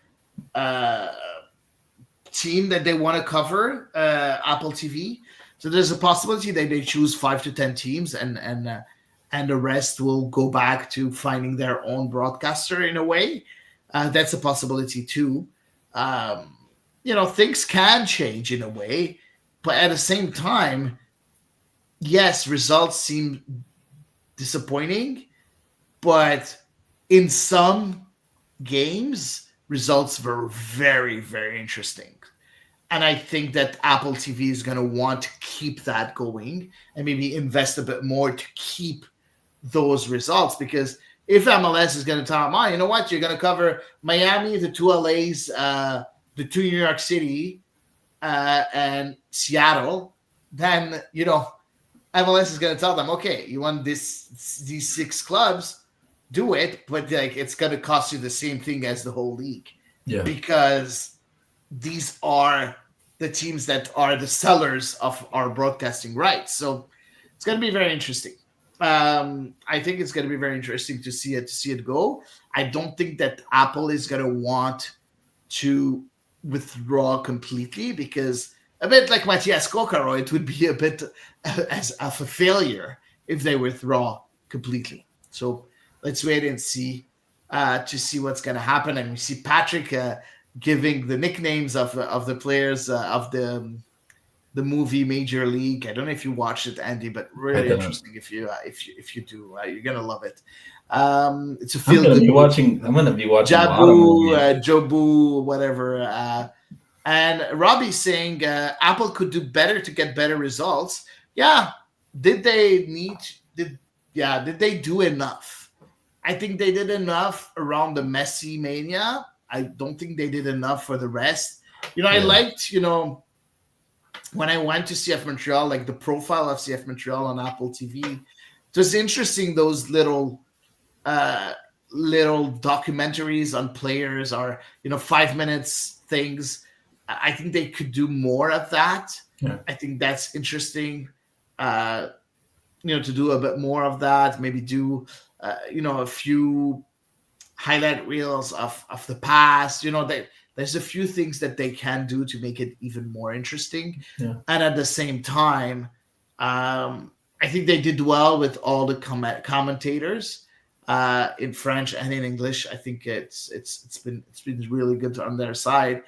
[SPEAKER 1] team that they want to cover Apple TV. So there's a possibility that they choose 5 to 10 teams, and the rest will go back to finding their own broadcaster in a way. That's a possibility too. Things can change in a way, but at the same time, yes, results seem disappointing, but in some games, results were very, very interesting. And I think that Apple TV is going to want to keep that going and maybe invest a bit more to keep those results. Because if MLS is going to tell them, you know what, you're going to cover Miami, the 2 LAs, the 2 New York City, and Seattle, then, MLS is going to tell them, okay, you want these 6 clubs, do it, but it's going to cost you the same thing as the whole league.
[SPEAKER 2] Yeah.
[SPEAKER 1] Because these are the teams that are the sellers of our broadcasting rights. So it's going to be very interesting. I think it's going to be very interesting to see it go. I don't think that Apple is going to want to withdraw completely, because a bit like Matthias Kokaro, it would be a bit as of a failure if they withdraw completely. So let's wait and see to see what's going to happen. And we see Patrick giving the nicknames of the players of the movie Major League. I don't know if you watched it, Andy, but really interesting. If you do, you're gonna love it. It's a feel good.
[SPEAKER 2] I'm gonna be watching
[SPEAKER 1] Jabu, Jobu, whatever. And Robbie's saying Apple could do better to get better results. Yeah, did they do enough? I think they did enough around the Messi mania. I don't think they did enough for the rest. I liked, when I went to CF Montreal, like the profile of CF Montreal on Apple TV. It was interesting, those little documentaries on players, or 5 minutes things. I think they could do more of that.
[SPEAKER 2] Yeah.
[SPEAKER 1] I think that's interesting. To do a bit more of that, maybe do a few highlight reels of the past. There's a few things that they can do to make it even more interesting.
[SPEAKER 2] Yeah.
[SPEAKER 1] And at the same time, I think they did well with all the commentators in French and in English. I think it's been really good on their side,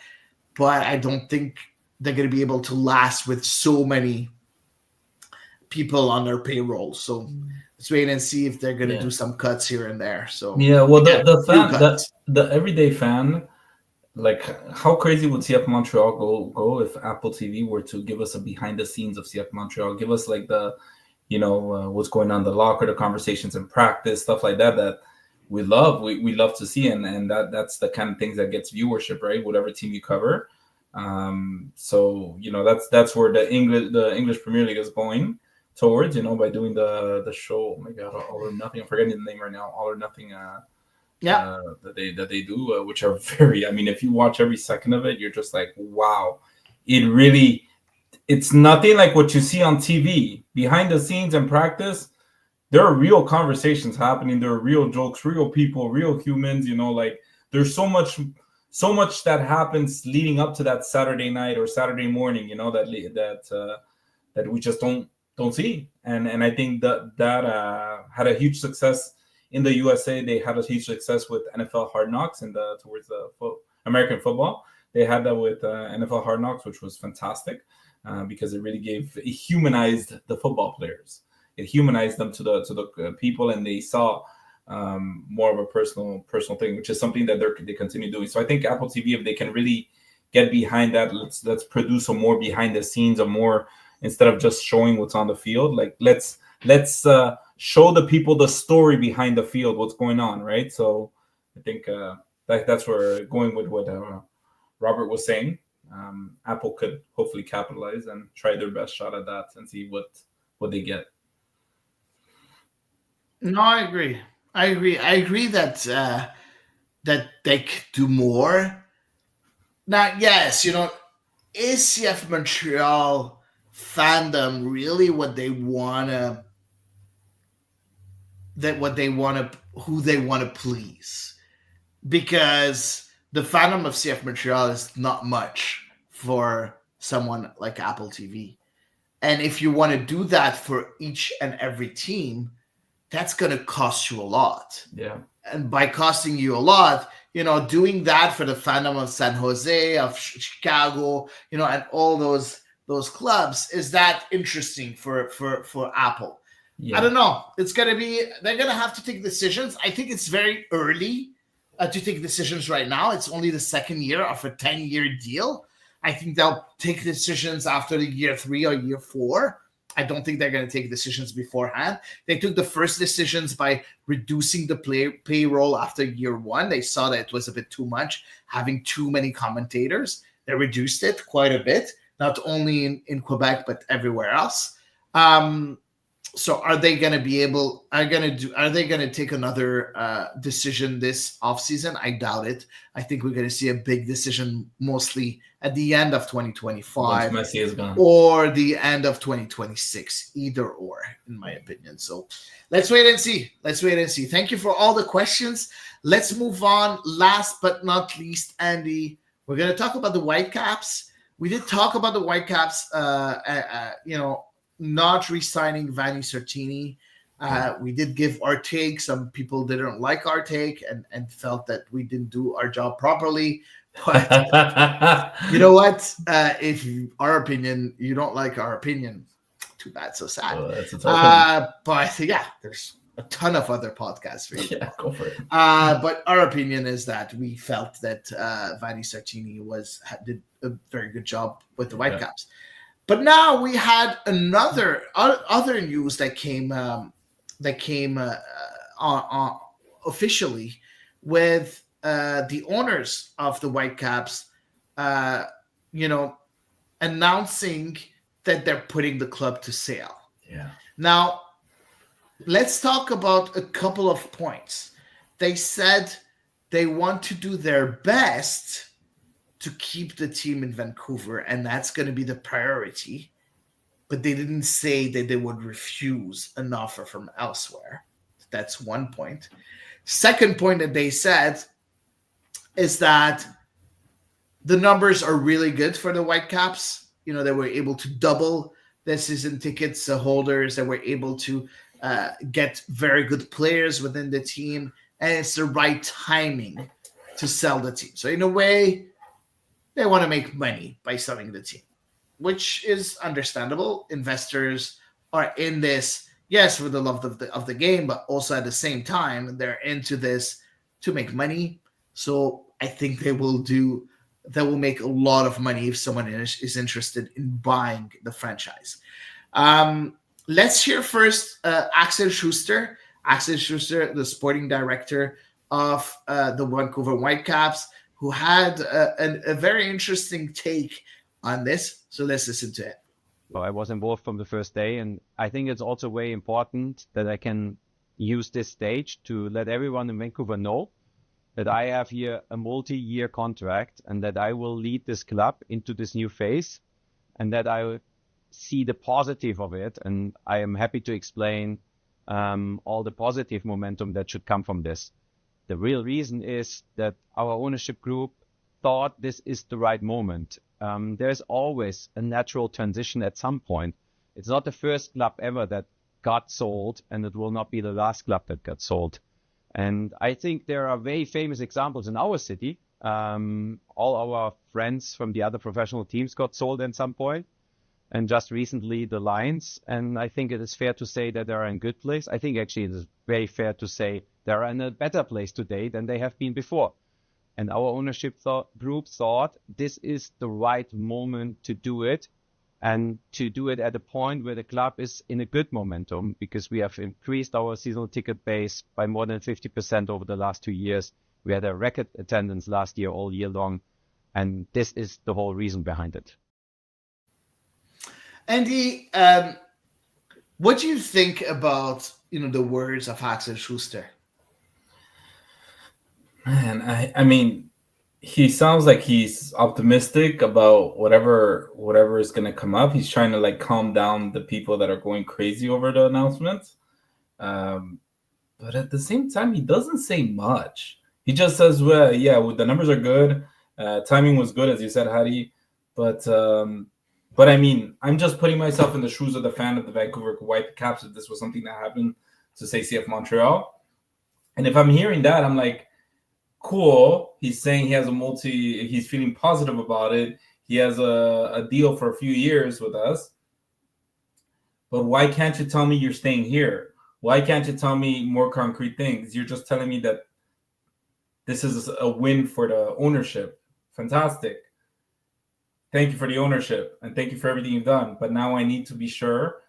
[SPEAKER 1] but I don't think they're going to be able to last with so many people on their payroll. So let's wait and see if they're going to do some cuts here and there. So
[SPEAKER 2] well, the fan, the everyday fan, like, how crazy would CF Montreal go if Apple TV were to give us a behind the scenes of CF Montreal, give us like the, what's going on in the locker, the conversations in practice, stuff like that we love to see, and that's the kind of things that gets viewership, right? Whatever team you cover. So that's where the English Premier League is going towards, by doing the show. Oh my God, All or Nothing. I'm forgetting the name right now. All or Nothing. That they do, which are very. I mean, if you watch every second of it, you're just like, wow. It's nothing like what you see on TV. Behind the scenes in practice, there are real conversations happening. There are real jokes, real people, real humans. Like, there's so much that happens leading up to that Saturday night or Saturday morning. That we just don't see. And I think that had a huge success in the USA. They had a huge success with NFL Hard Knocks and towards the American football. They had that with NFL Hard Knocks, which was fantastic because it really it humanized the football players. It humanized them to the people, and they saw more of a personal thing, which is something that they continue doing. So I think Apple TV, if they can really get behind that, let's produce a more behind the scenes, a more, instead of just showing what's on the field, like let's show the people the story behind the field, what's going on, right? So I think that's where we're going with what Robert was saying. Apple could hopefully capitalize and try their best shot at that and see what they get.
[SPEAKER 1] No, I agree that that they could do more. Now, yes, is CF Montreal fandom really who they want to please? Because the fandom of CF Montreal is not much for someone like Apple TV. And if you want to do that for each and every team, that's going to cost you a lot.
[SPEAKER 2] Yeah.
[SPEAKER 1] And by costing you a lot, doing that for the fandom of San Jose, of Chicago, and all those clubs, is that interesting for Apple? Yeah. I don't know. They're going to have to take decisions. I think it's very early to take decisions right now. It's only the second year of a 10-year deal. I think they'll take decisions after the year 3 or year 4. I don't think they're going to take decisions beforehand. They took the first decisions by reducing the payroll after year 1. They saw that it was a bit too much, having too many commentators. They reduced it quite a bit, not only in Quebec, but everywhere else. So are they going to be able? Are they going to take another decision this offseason? I doubt it. I think we're going to see a big decision mostly at the end of 2025
[SPEAKER 2] once Messi is gone,
[SPEAKER 1] or the end of 2026, either or, in my opinion. So let's wait and see. Thank you for all the questions. Let's move on. Last but not least, Andy, we're going to talk about the Whitecaps. We did talk about the Whitecaps. Not re-signing Vanni Sartini. We did give our take. Some people didn't like our take and felt that we didn't do our job properly. But you know what? If our opinion, you don't like our opinion, too bad, so sad. But yeah, there's a ton of other podcasts for you.
[SPEAKER 2] Yeah, go for it.
[SPEAKER 1] But our opinion is that we felt that Vanni Sartini did a very good job with the Whitecaps. But now we had other news that came on officially with the owners of the Whitecaps, announcing that they're putting the club to sale.
[SPEAKER 2] Yeah.
[SPEAKER 1] Now, let's talk about a couple of points. They said they want to do their best to keep the team in Vancouver, and that's going to be the priority. But they didn't say that they would refuse an offer from elsewhere. That's one point. Second point that they said is that the numbers are really good for the Whitecaps. They were able to double the season tickets holders. They were able to get very good players within the team, and it's the right timing to sell the team. So in a way, they want to make money by selling the team, which is understandable. Investors are in this, yes, for the love of the game, but also at the same time, they're into this to make money. So I think they will make a lot of money if someone is interested in buying the franchise. Let's hear first Axel Schuster. Axel Schuster, the sporting director of the Vancouver Whitecaps, who had a very interesting take on this. So let's listen to it.
[SPEAKER 3] Well, I was involved from the first day, and I think it's also very important that I can use this stage to let everyone in Vancouver know that I have here a multi-year contract and that I will lead this club into this new phase, and that I see the positive of it. And I am happy to explain all the positive momentum that should come from this. The real reason is that our ownership group thought this is the right moment. There's always a natural transition at some point. It's not the first club ever that got sold, and it will not be the last club that got sold. And I think there are very famous examples in our city. All our friends from the other professional teams got sold at some point, and just recently the Lions. And I think it is fair to say that they are in a good place. I think actually it is very fair to say they are in a better place today than they have been before. And our ownership group thought this is the right moment to do it, and to do it at a point where the club is in a good momentum, because we have increased our seasonal ticket base by more than 50% over the last 2 years. We had a record attendance last year all year long, and this is the whole reason behind it.
[SPEAKER 1] Andy, what do you think about the words of Axel Schuster?
[SPEAKER 2] Man, I mean, he sounds like he's optimistic about whatever is going to come up. He's trying to calm down the people that are going crazy over the announcement. But at the same time, he doesn't say much. He just says, well, yeah, the numbers are good. Timing was good, as you said, Hady. But I mean, I'm just putting myself in the shoes of the fan of the Vancouver Whitecaps if this was something that happened to, say, CF Montreal. And if I'm hearing that, I'm like, cool. He's saying he has he's feeling positive about it. He has a deal for a few years with us. But why can't you tell me you're staying here? Why can't you tell me more concrete things? You're just telling me that this is a win for the ownership. Fantastic. Thank you for the ownership, and thank you for everything you've done. But now I need to be sure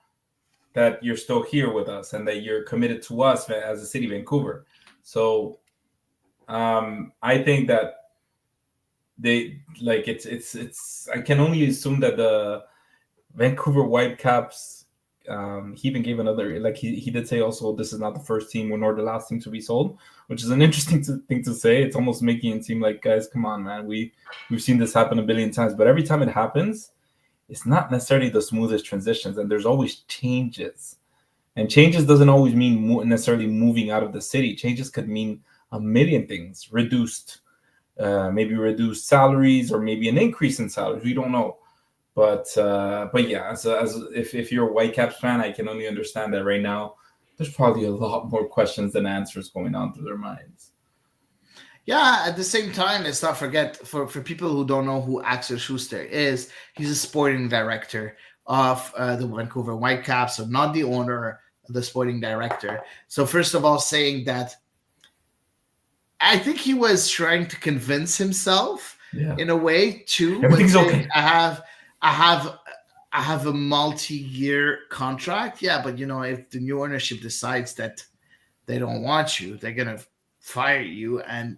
[SPEAKER 2] that you're still here with us and that you're committed to us as a city of Vancouver. So I think that they it's I can only assume that the Vancouver Whitecaps, he even gave another, he did say also this is not the first team nor the last team to be sold, which is an interesting thing to say. It's almost making it seem like, guys, come on, man, we've seen this happen a billion times, but every time it happens, it's not necessarily the smoothest transitions, and there's always changes. And changes doesn't always mean necessarily moving out of the city. Changes could mean a million things. Maybe reduced salaries, or maybe an increase in salaries. We don't know. But yeah, if you're a Whitecaps fan, I can only understand that right now there's probably a lot more questions than answers going on through their minds.
[SPEAKER 1] Yeah, at the same time, let's not forget, for people who don't know who Axel Schuster is, he's a sporting director of the Vancouver Whitecaps, so not the owner, the sporting director. So first of all, saying that I think he was trying to convince himself in a way too.
[SPEAKER 2] Everything's okay.
[SPEAKER 1] I have a multi-year contract. Yeah, but if the new ownership decides that they don't want you, they're gonna fire you and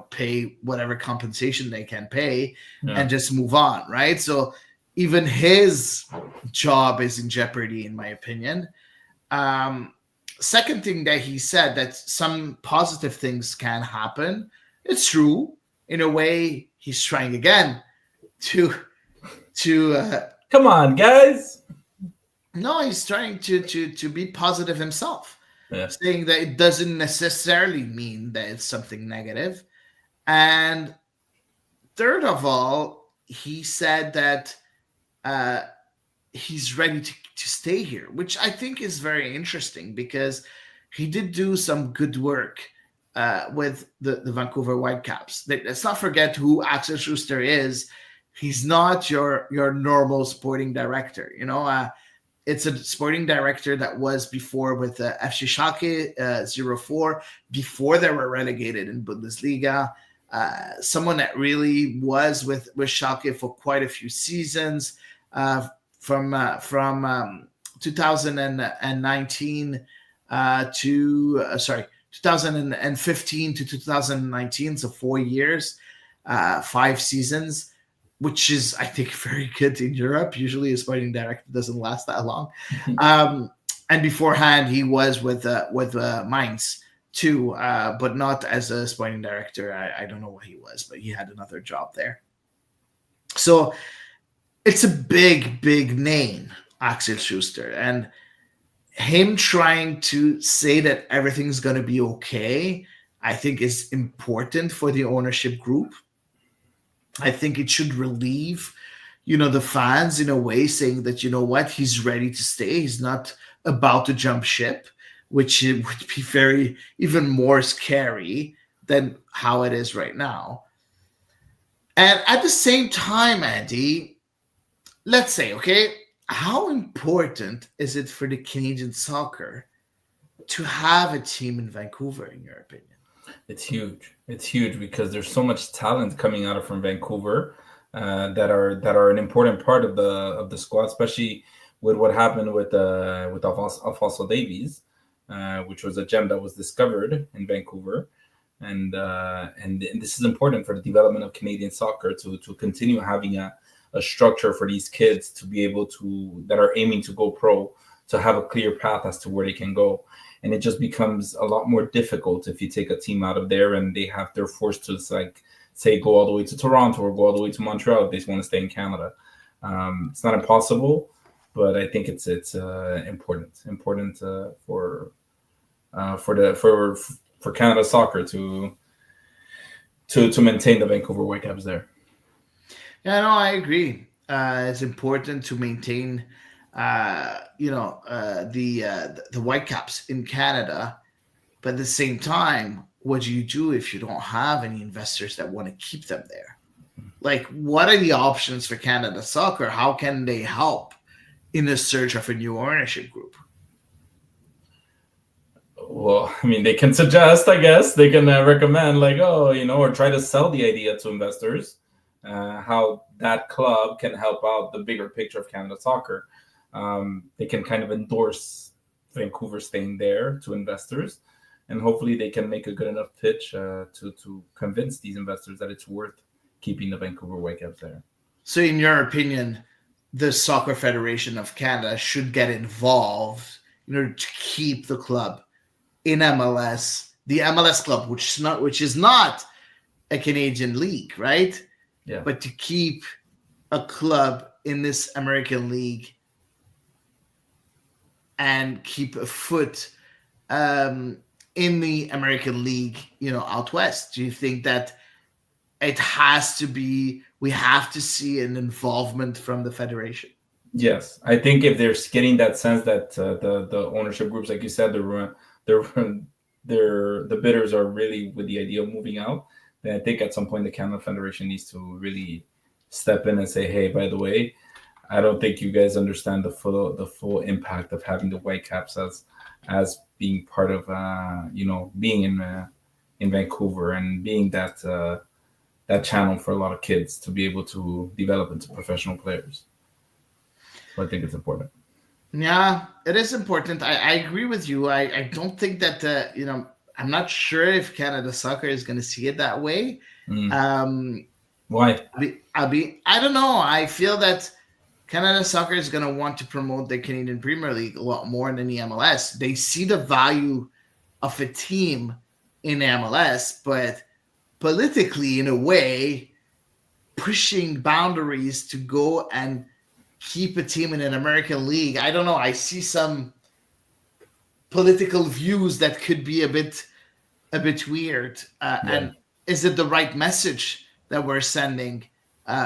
[SPEAKER 1] pay whatever compensation they can pay and just move on, right? So even his job is in jeopardy, in my opinion. Second thing that he said, that some positive things can happen. It's true. In a way, he's trying again to
[SPEAKER 2] come on, guys.
[SPEAKER 1] No, he's trying to be positive himself. saying that it doesn't necessarily mean that it's something negative. And third of all, he said that he's ready to stay here, which I think is very interesting because he did do some good work with the Vancouver Whitecaps. Let's not forget who Axel Schuster is. He's not your normal sporting director. It's a sporting director that was before with FC Schalke 04, before they were relegated in Bundesliga. Someone that really was with Schalke for quite a few seasons, from 2019 2015 to 2019, so 4 years, 5 seasons, which is, I think, very good in Europe. Usually a sporting director doesn't last that long. And beforehand, he was with Mainz too, but not as a sporting director. I don't know what he was, but he had another job there. So it's a big, big name, Axel Schuster. And him trying to say that everything's going to be okay, I think is important for the ownership group. I think it should relieve, the fans in a way, saying that, he's ready to stay. He's not about to jump ship, which would be even more scary than how it is right now. And at the same time, Andy, let's say, okay, how important is it for the Canadian soccer to have a team in Vancouver, in your opinion?
[SPEAKER 2] It's huge. It's huge because there's so much talent coming out from Vancouver that are an important part of the squad, especially with what happened with Alfonso Davies, which was a gem that was discovered in Vancouver, and this is important for the development of Canadian soccer to continue having a structure for these kids to be able to, that are aiming to go pro, to have a clear path as to where they can go. And it just becomes a lot more difficult if you take a team out of there and they're forced to, say, go all the way to Toronto or go all the way to Montreal if they want to stay in Canada. It's not impossible, but I think it's important for Canada soccer to maintain the Vancouver Whitecaps there.
[SPEAKER 1] Yeah, no, I agree. It's important to maintain, the Whitecaps in Canada, but at the same time, what do you do if you don't have any investors that want to keep them there? Like, what are the options for Canada soccer? How can they help in the search of a new ownership group?
[SPEAKER 2] Well, I mean, they can suggest, I guess, they can recommend, or try to sell the idea to investors. How that club can help out the bigger picture of Canada soccer. They can kind of endorse Vancouver staying there to investors, and hopefully they can make a good enough pitch to convince these investors that it's worth keeping the Vancouver Whitecaps there.
[SPEAKER 1] So in your opinion, the Soccer Federation of Canada should get involved in order to keep the club in MLS, the MLS club, which is not a Canadian league, right?
[SPEAKER 2] Yeah.
[SPEAKER 1] But to keep a club in this American league and keep a foot in the American league, out west. Do you think that it has to be, we have to see an involvement from the federation?
[SPEAKER 2] Yes. I think if they're getting that sense that the ownership groups, like you said, the bidders are really with the idea of moving out, then I think at some point the Canada Federation needs to really step in and say, hey, by the way, I don't think you guys understand the full impact of having the Whitecaps as being part of being in Vancouver and being that channel for a lot of kids to be able to develop into professional players. So I think it's important.
[SPEAKER 1] Yeah, it is important. I agree with you. I don't think that I'm not sure if Canada Soccer is going to see it that way.
[SPEAKER 2] Why?
[SPEAKER 1] I don't know. I feel that Canada Soccer is going to want to promote the Canadian Premier League a lot more than the MLS. They see the value of a team in MLS, but politically, in a way, pushing boundaries to go and keep a team in an American league, I don't know. I see some political views that could be a bit weird. And is it the right message that we're sending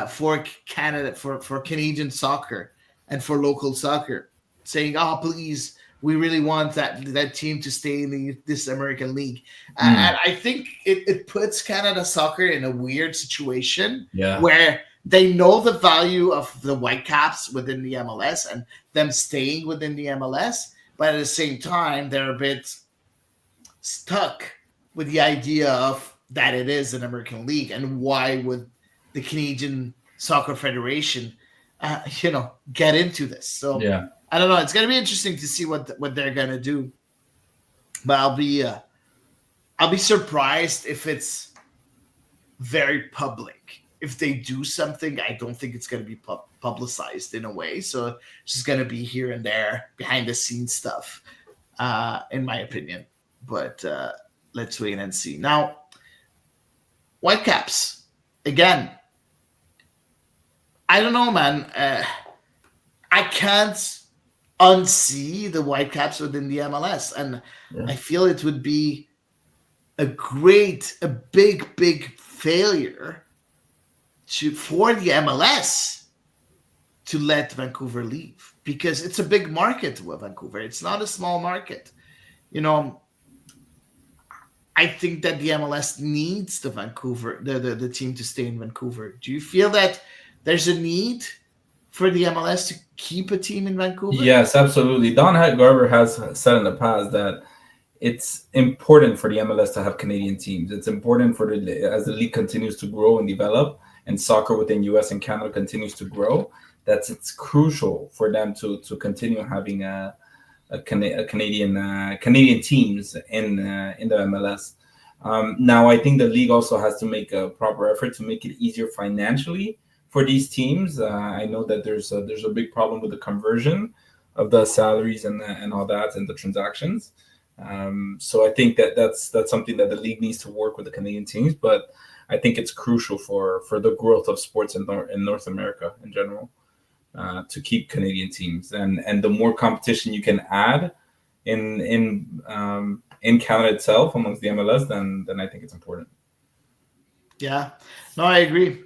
[SPEAKER 1] for Canada, for Canadian soccer and for local soccer, saying, "Oh, please, we really want that team to stay in this American League." And I think it puts Canada soccer in a weird situation where they know the value of the Whitecaps within the MLS and them staying within the MLS, but at the same time, they're a bit stuck with the idea of that it is an American League, and why would the Canadian Soccer Federation, get into this? So I don't know. It's going to be interesting to see what they're going to do, but I'll be surprised if it's very public. If they do something, I don't think it's going to be publicized in a way. So it's just going to be here and there, behind the scenes stuff, in my opinion. But let's wait and see. Now, Whitecaps, again, I don't know, man. I can't unsee the Whitecaps within the MLS. And I feel it would be a big failure for the MLS to let Vancouver leave, because it's a big market with Vancouver. It's not a small market. I think that the MLS needs the team to stay in Vancouver. Do you feel that there's a need for the MLS to keep a team in Vancouver?
[SPEAKER 2] Yes, absolutely. Don Garber has said in the past that it's important for the MLS to have Canadian teams. It's important as the league continues to grow and develop, and soccer within US and Canada continues to grow, it's crucial for them to continue having Canadian teams in the MLS. Now, I think the league also has to make a proper effort to make it easier financially for these teams. I know that there's a big problem with the conversion of the salaries and all that, and the transactions. So I think that's something that the league needs to work with the Canadian teams. But I think it's crucial for the growth of sports in North America in general, to keep Canadian teams, and the more competition you can add in Canada itself amongst the MLS, then I think it's important.
[SPEAKER 1] Yeah, no, I agree.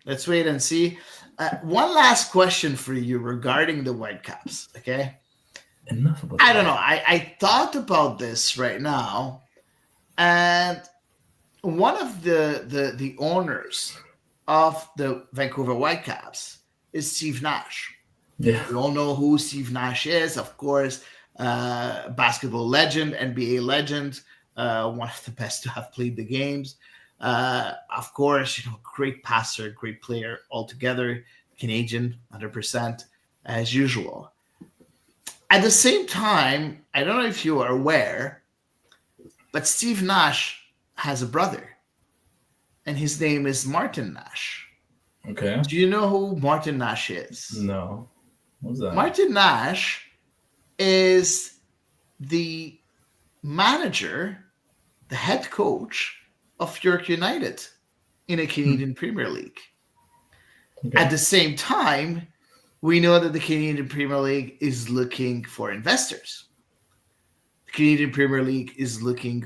[SPEAKER 1] Let's wait and see. One last question for you regarding the Whitecaps. Okay.
[SPEAKER 2] Enough about
[SPEAKER 1] I don't know. I thought about this right now, and one of the owners of the Vancouver Whitecaps is Steve Nash.
[SPEAKER 2] Yeah.
[SPEAKER 1] We all know who Steve Nash is, of course. Basketball legend, NBA legend, one of the best to have played the games. Of course, great passer, great player altogether. Canadian, 100%, as usual. At the same time, I don't know if you are aware, but Steve Nash has a brother, and his name is Martin Nash.
[SPEAKER 2] Okay.
[SPEAKER 1] Do you know who Martin Nash is?
[SPEAKER 2] No. What's that?
[SPEAKER 1] Martin Nash is the manager, the head coach of York United in a Canadian Premier League. Okay. At the same time, we know that the Canadian Premier League is looking for investors. The Canadian Premier League is looking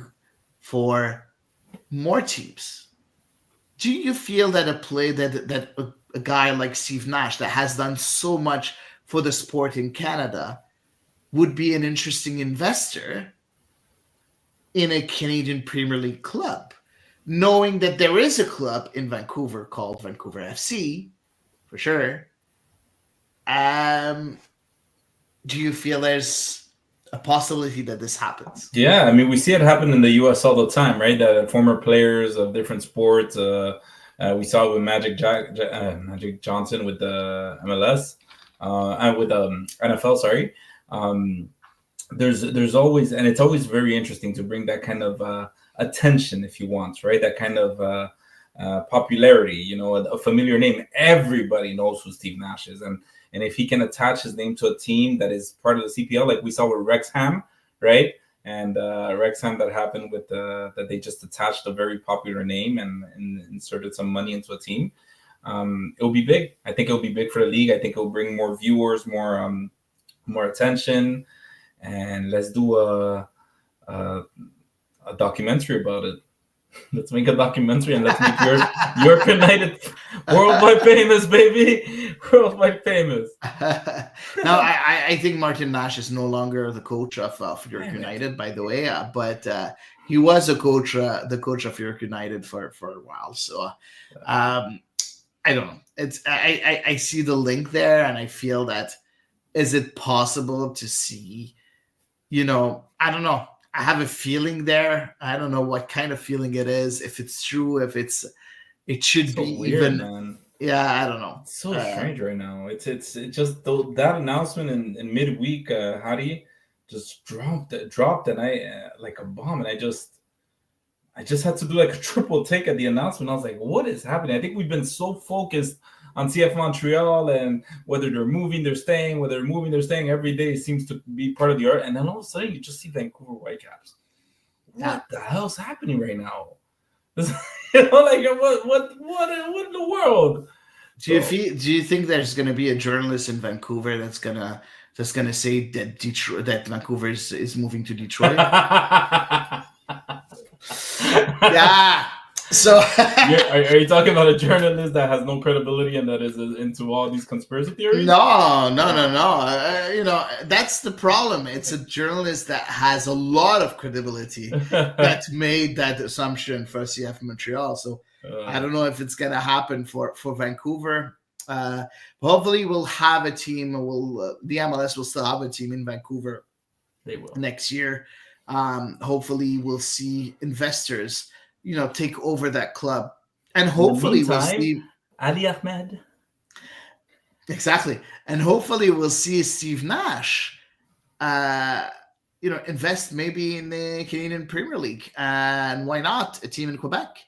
[SPEAKER 1] for more teams. Do you feel that a guy like Steve Nash, that has done so much for the sport in Canada, would be an interesting investor in a Canadian Premier League club, knowing that there is a club in Vancouver called Vancouver FC, for sure? Do you feel there's a possibility that this happens?
[SPEAKER 2] Yeah, I mean, we see it happen in the U.S. all the time, right? That former players of different sports. We saw it with Magic Johnson with the MLS, and with NFL. Sorry. There's always, and it's always very interesting to bring that kind of attention, if you want, right? That kind of popularity, a familiar name. Everybody knows who Steve Nash is, and if he can attach his name to a team that is part of the CPL, like we saw with Wrexham, right? And Wrexham, that happened with that they just attached a very popular name and inserted some money into a team. It will be big. I think it will be big for the league. I think it will bring more viewers, more attention. and let's do a documentary about it. Let's make a documentary and let's make York United worldwide famous, baby. Worldwide famous.
[SPEAKER 1] No, I think Martin Nash is no longer the coach of York United, by the way, but he was the coach of York United for a while. So I don't know. It's I see the link there, and I feel that, is it possible to see? I don't know. I have a feeling there. I don't know what kind of feeling it is. If it's true, if it should be
[SPEAKER 2] weird,
[SPEAKER 1] even.
[SPEAKER 2] Man.
[SPEAKER 1] Yeah, I don't know.
[SPEAKER 2] It's so strange right now. It's just that announcement in midweek, Hady just dropped, and I like a bomb, and I just had to do like a triple take at the announcement. I was like, what is happening? I think we've been so focused on CF Montreal and whether they're moving, they're staying, whether they're moving, they're staying. Every day seems to be part of the art. And then all of a sudden, you just see Vancouver Whitecaps. What the hell's happening right now? Like what in the world?
[SPEAKER 1] Do you think there's going to be a journalist in Vancouver that's gonna say that Vancouver is moving to Detroit? Yeah. So
[SPEAKER 2] are you talking about a journalist that has no credibility and that is into all these conspiracy theories?
[SPEAKER 1] No. That's the problem. It's a journalist that has a lot of credibility that made that assumption for CF Montreal. So I don't know if it's going to happen for Vancouver. Hopefully we'll have a team. The MLS will still have a team in Vancouver.
[SPEAKER 2] They will
[SPEAKER 1] next year. Hopefully we'll see investors take over that club, and hopefully we'll see
[SPEAKER 2] Ali Ahmed.
[SPEAKER 1] Exactly, and hopefully we'll see Steve Nash, invest maybe in the Canadian Premier League, and why not a team in Quebec?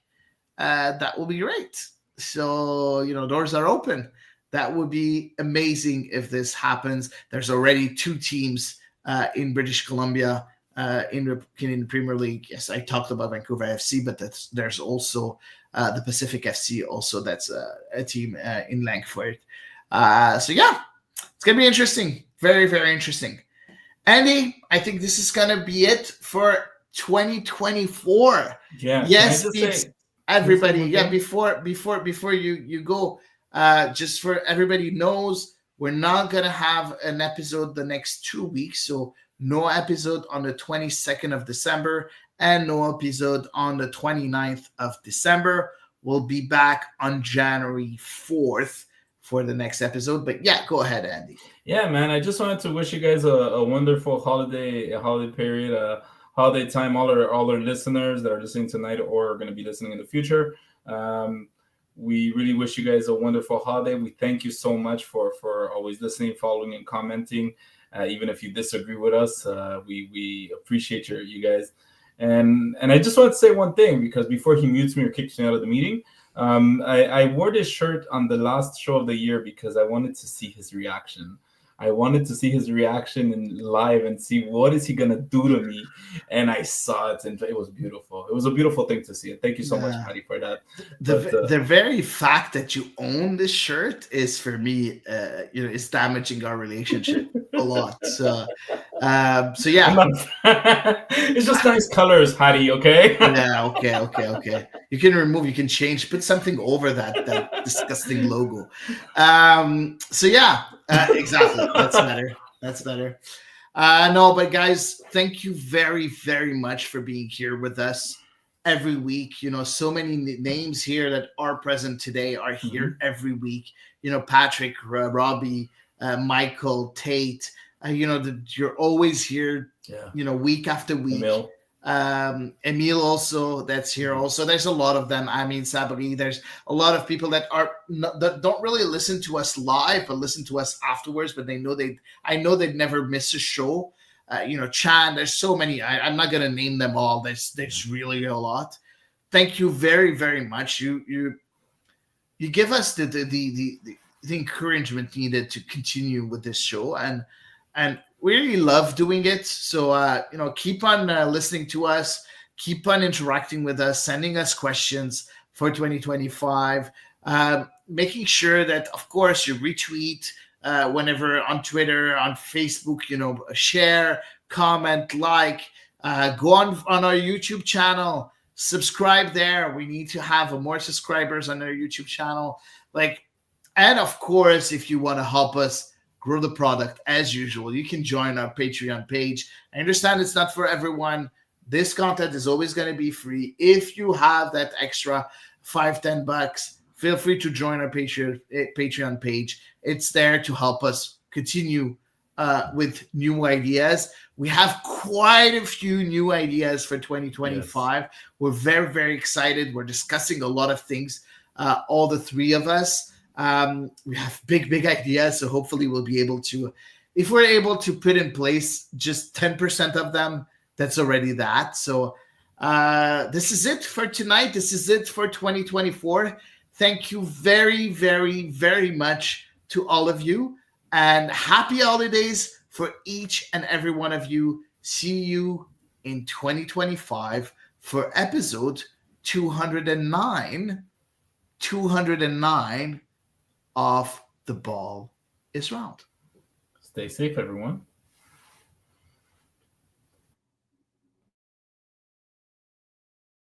[SPEAKER 1] That will be great. So doors are open. That would be amazing if this happens. There's already 2 teams in British Columbia. In the Canadian Premier League. Yes, I talked about Vancouver FC, but there's also the Pacific FC. Also, that's a team in Langford. So yeah, it's gonna be interesting. Very, very interesting. Andy, I think this is gonna be it for 2024.
[SPEAKER 2] Yeah.
[SPEAKER 1] Yes, everybody. Yeah, before you go, just for everybody knows, we're not gonna have an episode the next 2 weeks. So no episode on the 22nd of December and no episode on the 29th of December. We'll be back on January 4th for the next episode. But yeah, go ahead, Andy.
[SPEAKER 2] Yeah, man. I just wanted to wish you guys a wonderful holiday period, holiday time, all our listeners that are listening tonight or are going to be listening in the future. We really wish you guys a wonderful holiday. We thank you so much for always listening, following, and commenting. Even if you disagree with us, we appreciate you guys. And I just want to say one thing, because before he mutes me or kicks me out of the meeting, I wore this shirt on the last show of the year because I wanted to see his reaction. I wanted to see his reaction in live and see what is he going to do to me. And I saw it, and it was beautiful. It was a beautiful thing to see. And thank you so much, Hady, for that.
[SPEAKER 1] The very fact that you own this shirt is, for me, it's damaging our relationship a lot. So yeah.
[SPEAKER 2] It's just nice colors, Hady, okay?
[SPEAKER 1] Yeah, okay. You can change, put something over that disgusting logo. So yeah, exactly. That's better. No, but guys, thank you very, very much for being here with us every week. So many names here that are present today are here every week. Patrick, Robbie, Michael, Tate. You're always here.
[SPEAKER 2] Yeah.
[SPEAKER 1] Week after week. Emil also, that's here also. There's a lot of them. I mean, Sabri, there's a lot of people that don't really listen to us live, but listen to us afterwards. But I know they'd never miss a show. Chan, there's so many. I'm not gonna name them all. There's really a lot. Thank you very, very much. You give us the encouragement needed to continue with this show, and we really love doing it. So, keep on listening to us, keep on interacting with us, sending us questions for 2025, making sure that, of course, you retweet whenever on Twitter, on Facebook, share, comment, like, go on our YouTube channel, subscribe there. We need to have more subscribers on our YouTube channel. And of course, if you want to help us grow the product, as usual, you can join our Patreon page. I understand it's not for everyone. This content is always going to be free. If you have that extra $5-10, feel free to join our Patreon page. It's there to help us continue with new ideas. We have quite a few new ideas for 2025. Yes. We're very, very excited. We're discussing a lot of things, all the three of us. We have big ideas, so hopefully we'll be able to, if we're able to put in place just 10% of them, that's already that. So this is it for tonight. This is it for 2024. Thank you very, very, very much to all of you, and happy holidays for each and every one of you. See you in 2025 for episode 209 of The Ball is Round.
[SPEAKER 2] Stay safe, everyone.